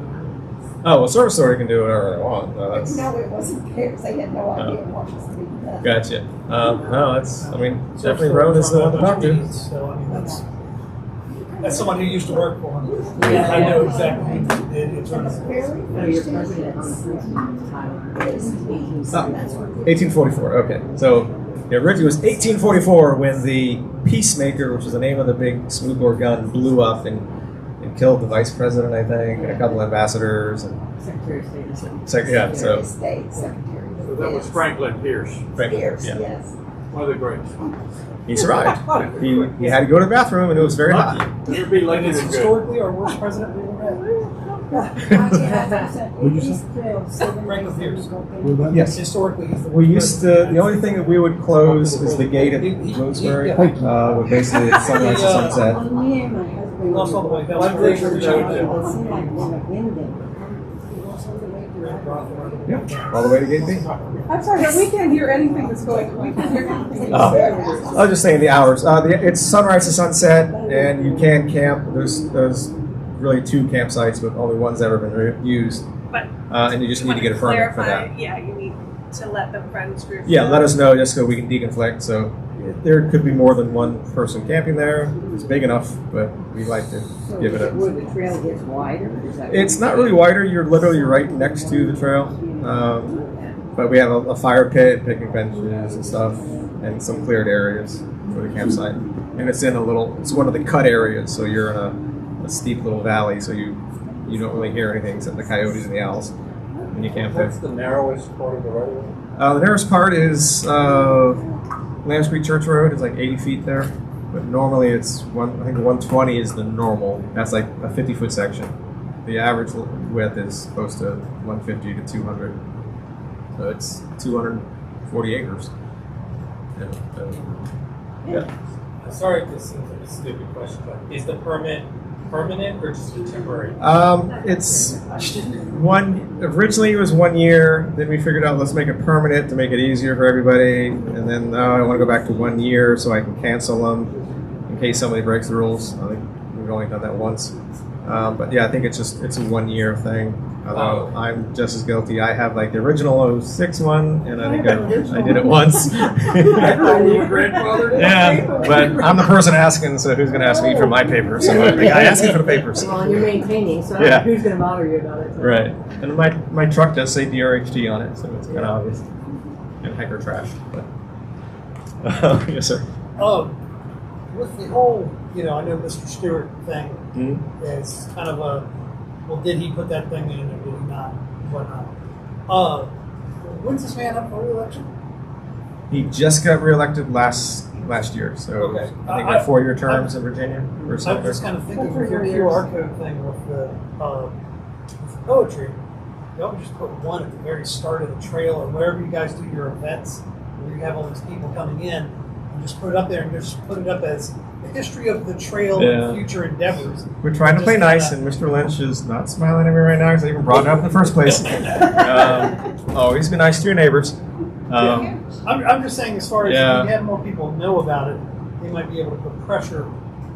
Oh, well, Service Authority can do whatever they want. No, that's, No, it wasn't theirs. They had no idea what was being done. gotcha. No, definitely Rowan is the one to talk to. So, I mean, that's someone who used to work for him. Yeah, I know exactly who did. It's And the very first instance is 1844, okay. So the original was 1844 when the Peacemaker, which was the name of the big smoothbore gun, blew up and killed the vice president, I think, and a couple ambassadors. And Secretary of State. Secretary of State, Secretary of So that was Franklin Pierce, Pierce, yeah. yes. one of the greats. He survived. He had to go to the bathroom, and it was very hot. You'd be lucky It's to good. historically our worst president we ever Franklin Pierce. had. Yes. Historically, he's the We worst used to. president. The only thing that we would close is the gate at Wilkes-Barre, with basically sunrise to sunset. Lost all the way. One thing for Yeah, all the way to gate B. I'm sorry, but we can't hear anything that's going on. We can't hear anything. Oh, I was just saying the hours. It's sunrise to sunset, and you can camp. There's really 2 campsites, but only one's ever been used. But And you just need to get a permit for that. Yeah, you need to let the friends group Yeah, know. let us know just so we can deconflict. So there could be more than one person camping there. It's big enough, but we like to give it a. Where the trail gets wider? Is that It's not really wider. You're literally right next to the trail. But we have a fire pit, picnic benches and stuff, and some cleared areas for the campsite. And it's it's one of the cut areas, so you're in a steep little valley, so you don't really hear anything except the coyotes and the owls when you camp there. What's the narrowest part of the right of way? The nearest part is Lamb Street Church Road. It's like 80 feet there, but normally I think 120 is the normal. That's like a 50-foot section. The average width is close to 150 to 200. So it's 240 acres. Yeah. Sorry if this seems like a stupid question, but is the permit permanent or just temporary? It's originally it was 1 year, then we figured out let's make it permanent to make it easier for everybody, and then I want to go back to 1 year so I can cancel them in case somebody breaks the rules. I think we've only done that once. But yeah, I think it's a 1 year thing. Although I'm just as guilty. I have like the original 06 one, and I think I did it once. Your grandfather? Yeah, but I'm the person asking, so who's going to ask me for my papers? So I asked for the papers. Well, and you're maintaining, so Yeah. who's going to bother you about it? So. Right. And my truck does say DRHD on it, so it's kind of obvious. And hecker trash. But yes, sir. With the whole, I know Mr. Stewart thing Mhm. is kind of did he put that thing in or did he not? Whatnot. When's this man up for re-election? He just got reelected last year, so Okay. I think they're 4-year terms in Virginia or I'm something. just kind of thinking with your QR code thing with the poetry, y'all just put one at the very start of the trail or wherever you guys do your events, where you have all these people coming in, and just put it up there and just put it up as the history of the trail Yeah. and future endeavors. We're trying to play Just nice, kinda- and Mr. Lynch is not smiling at me right now because I even brought it up in the first place. Always be nice to your neighbors. I'm just saying, as far as Yeah. if you have more people know about it, they might be able to put pressure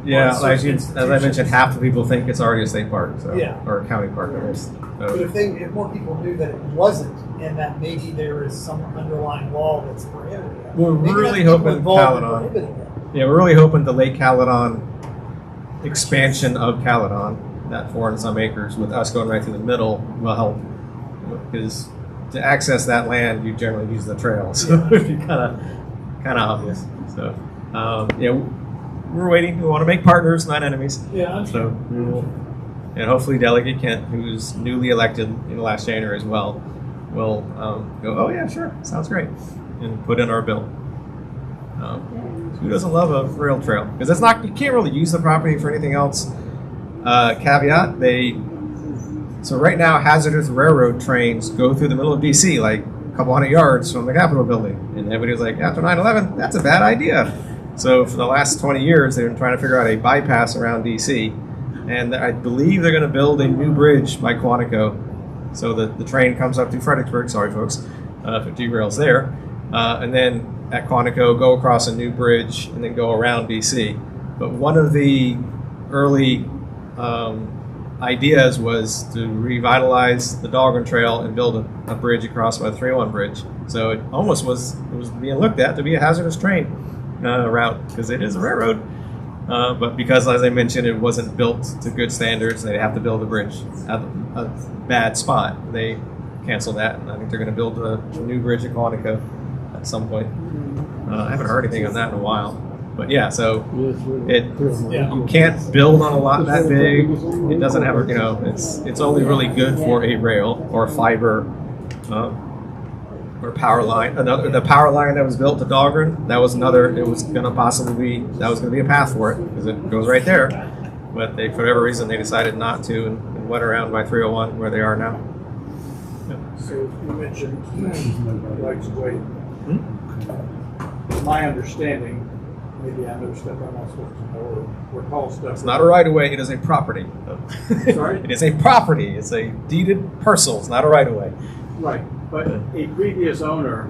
Yeah, Well, as, it's as I mentioned, half the people think it's already a state park, so, Yeah. or a county park. At least. But So, if more people knew that it wasn't, and that maybe there is some underlying law that's prohibiting it. We're maybe really that's people hoping involved in Caledon- prohibiting it. yeah, we're really hoping the Lake Caledon expansion of Caledon, that 4 and some acres, with us going right through the middle, will help. Because to access that land, you generally use the trail, so it'd be kind of obvious. So, yeah, we're waiting. We want to make partners, not enemies. Yeah, I'm So we will, and hopefully Delegate Kent, who's newly elected in the last January as well, will go, oh yeah, sure, sounds great, and put in our bill. Who doesn't love a rail trail? Because it's not, you can't really use the property for anything else. Caveat, so right now hazardous railroad trains go through the middle of DC, like a couple hundred yards from the Capitol building. And everybody was like, after 9/11, that's a bad idea. So for the last 20 years, they've been trying to figure out a bypass around DC. And I believe they're going to build a new bridge by Quantico. So the train comes up through Fredericksburg, sorry folks, if it derails there. And then at Quantico, go across a new bridge and then go around DC. But one of the early ideas was to revitalize the Dahlgren Trail and build a bridge across by the 301 bridge. So it almost was being looked at to be a hazardous train route because it is a railroad. But because, as I mentioned, it wasn't built to good standards, they have to build a bridge at a bad spot. They canceled that, and I think they're going to build a new bridge at Quantico at some point. I haven't heard anything on that in a while. But yeah, so you can't build on a lot that big. It doesn't have it's only really good for a rail or fiber or power line. The power line that was built to Dahlgren, that was another. It was going to be a path for it because it goes right there. But they, for whatever reason, they decided not to and went around by 301 where they are now. So you mentioned rights of way. My understanding, maybe I know stuff I'm not supposed to know or recall stuff. It's not a right of way. It is a property. Sorry? It is a property. It's a deeded parcel. It's not a right of way. Right, but a previous owner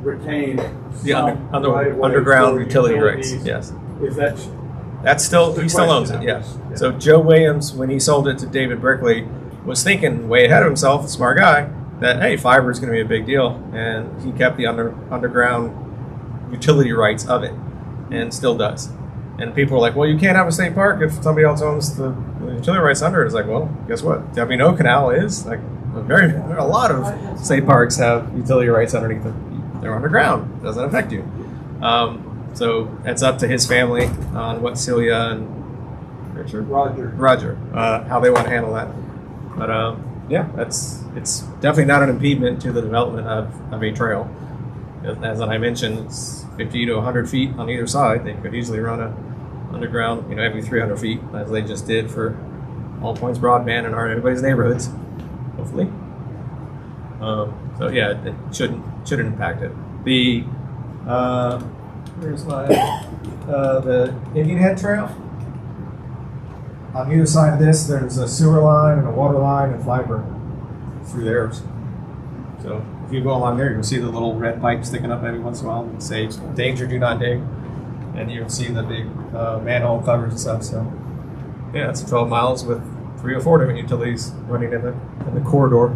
retained The some right-of-way underground for utility rights. utilities. Yes, Is that that's still the he still owns it. question, Yes. yeah. So Joe Williams, when he sold it to David Brickley, was thinking way ahead of himself, a smart guy, that hey, fiber is going to be a big deal, and he kept the underground utility rights of it, and still does. And people are like, well, you can't have a state park if somebody else owns the utility rights under it. It's like, well, guess what? W&O Canal is like a lot of state parks have utility rights underneath them. They're underground. It doesn't affect you. So it's up to his family on what Celia and Roger, how they want to handle that. But yeah, it's definitely not an impediment to the development of a trail. As I mentioned, it's 50 to 100 feet on either side. They could easily run a underground, every 300 feet, as they just did for All Points Broadband in everybody's neighborhoods. Hopefully. So yeah, it shouldn't impact it. The where's my the Indian Head Trail? On either side of this, there's a sewer line and a water line and fiber through there. So if you go along there, you'll see the little red pipe sticking up every once in a while and say, danger, do not dig. And you'll see the big manhole covers and stuff. So yeah, it's 12 miles with 3 or 4 different utilities running in the corridor.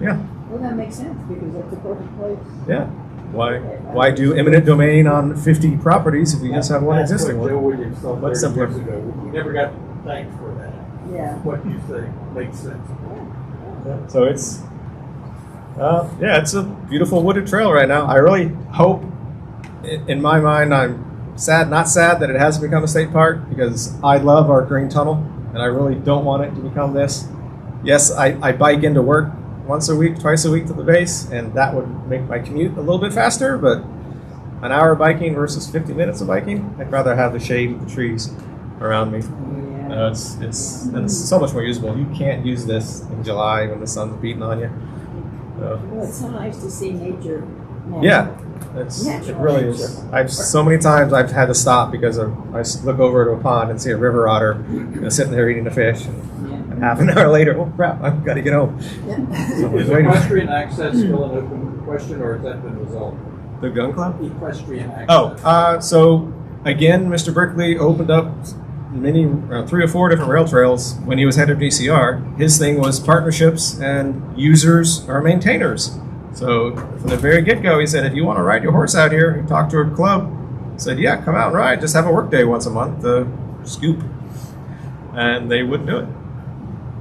Yeah. Well, that makes sense because it's a perfect place. Yeah. Why do eminent domain on 50 properties if you just have one existing Joe one? Williams thought What's 30 simpler? years ago. We never got thanked for that. Yeah. What you say makes sense. So it's it's a beautiful wooded trail right now. I really hope, in my mind, I'm not sad that it has become a state park because I love our green tunnel and I really don't want it to become this. Yes, I bike into work once a week, twice a week to the base, and that would make my commute a little bit faster, but an hour biking versus 50 minutes of biking, I'd rather have the shade of the trees around me. Yeah. It's so much more usable. You can't use this in July when the sun's beating on you. Well, it's so nice to see nature. Yeah, it Natural really nature. is. So many times I've had to stop because I look over to a pond and see a river otter sitting there eating the fish. And half an hour later, oh crap, I've got to get home. Somebody's Is waiting. equestrian access still an open question, or has that been resolved? The gun club? Equestrian access. Oh, so again, Mr. Brickley opened up many 3 or 4 different rail trails when he was head of DCR. His thing was partnerships and users or maintainers. So from the very get-go, he said, if you want to ride your horse out here, he talked to a club, said, yeah, come out and ride. Just have a work day once a month, scoop. And they wouldn't do it.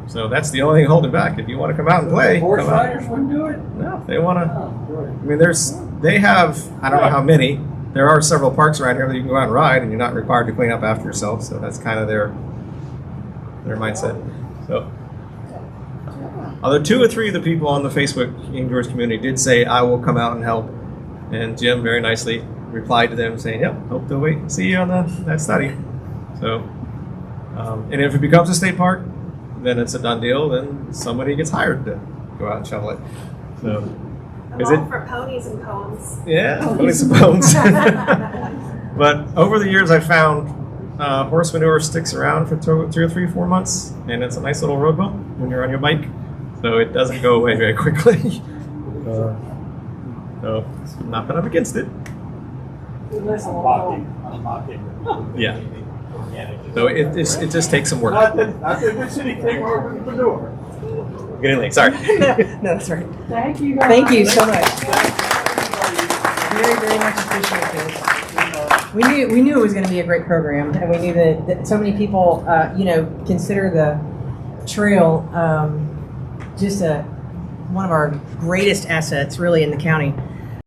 So that's the only thing holding back. If you want to come out and play, Horse come out. riders wouldn't do it? No, they want to. I mean, they have, I don't know how many. There are several parks around here that you can go out and ride, and you're not required to clean up after yourself. So that's kind of their mindset. So, although 2 or 3 of the people on the Facebook King George community did say, I will come out and help. And Jim very nicely replied to them saying, yep, hope to wait and see you on that study. So, and if it becomes a state park, then it's a done deal. Then somebody gets hired to go out and shovel it. So, I'm is all it? for ponies and cones. Yeah, ponies and bones. But over the years, I found horse manure sticks around for 3 or 4 months, and it's a nice little road bump when you're on your bike, so it doesn't go away very quickly. So, not that I'm against it. I'm mocking. Yeah. So it just takes some work. Not that the city came over the manure. Getting late. Sorry. No, that's right. Thank you guys. Thank you so much. Very, very much appreciate this. We knew it was going to be a great program, and we knew that so many people, consider the trail just one of our greatest assets, really, in the county.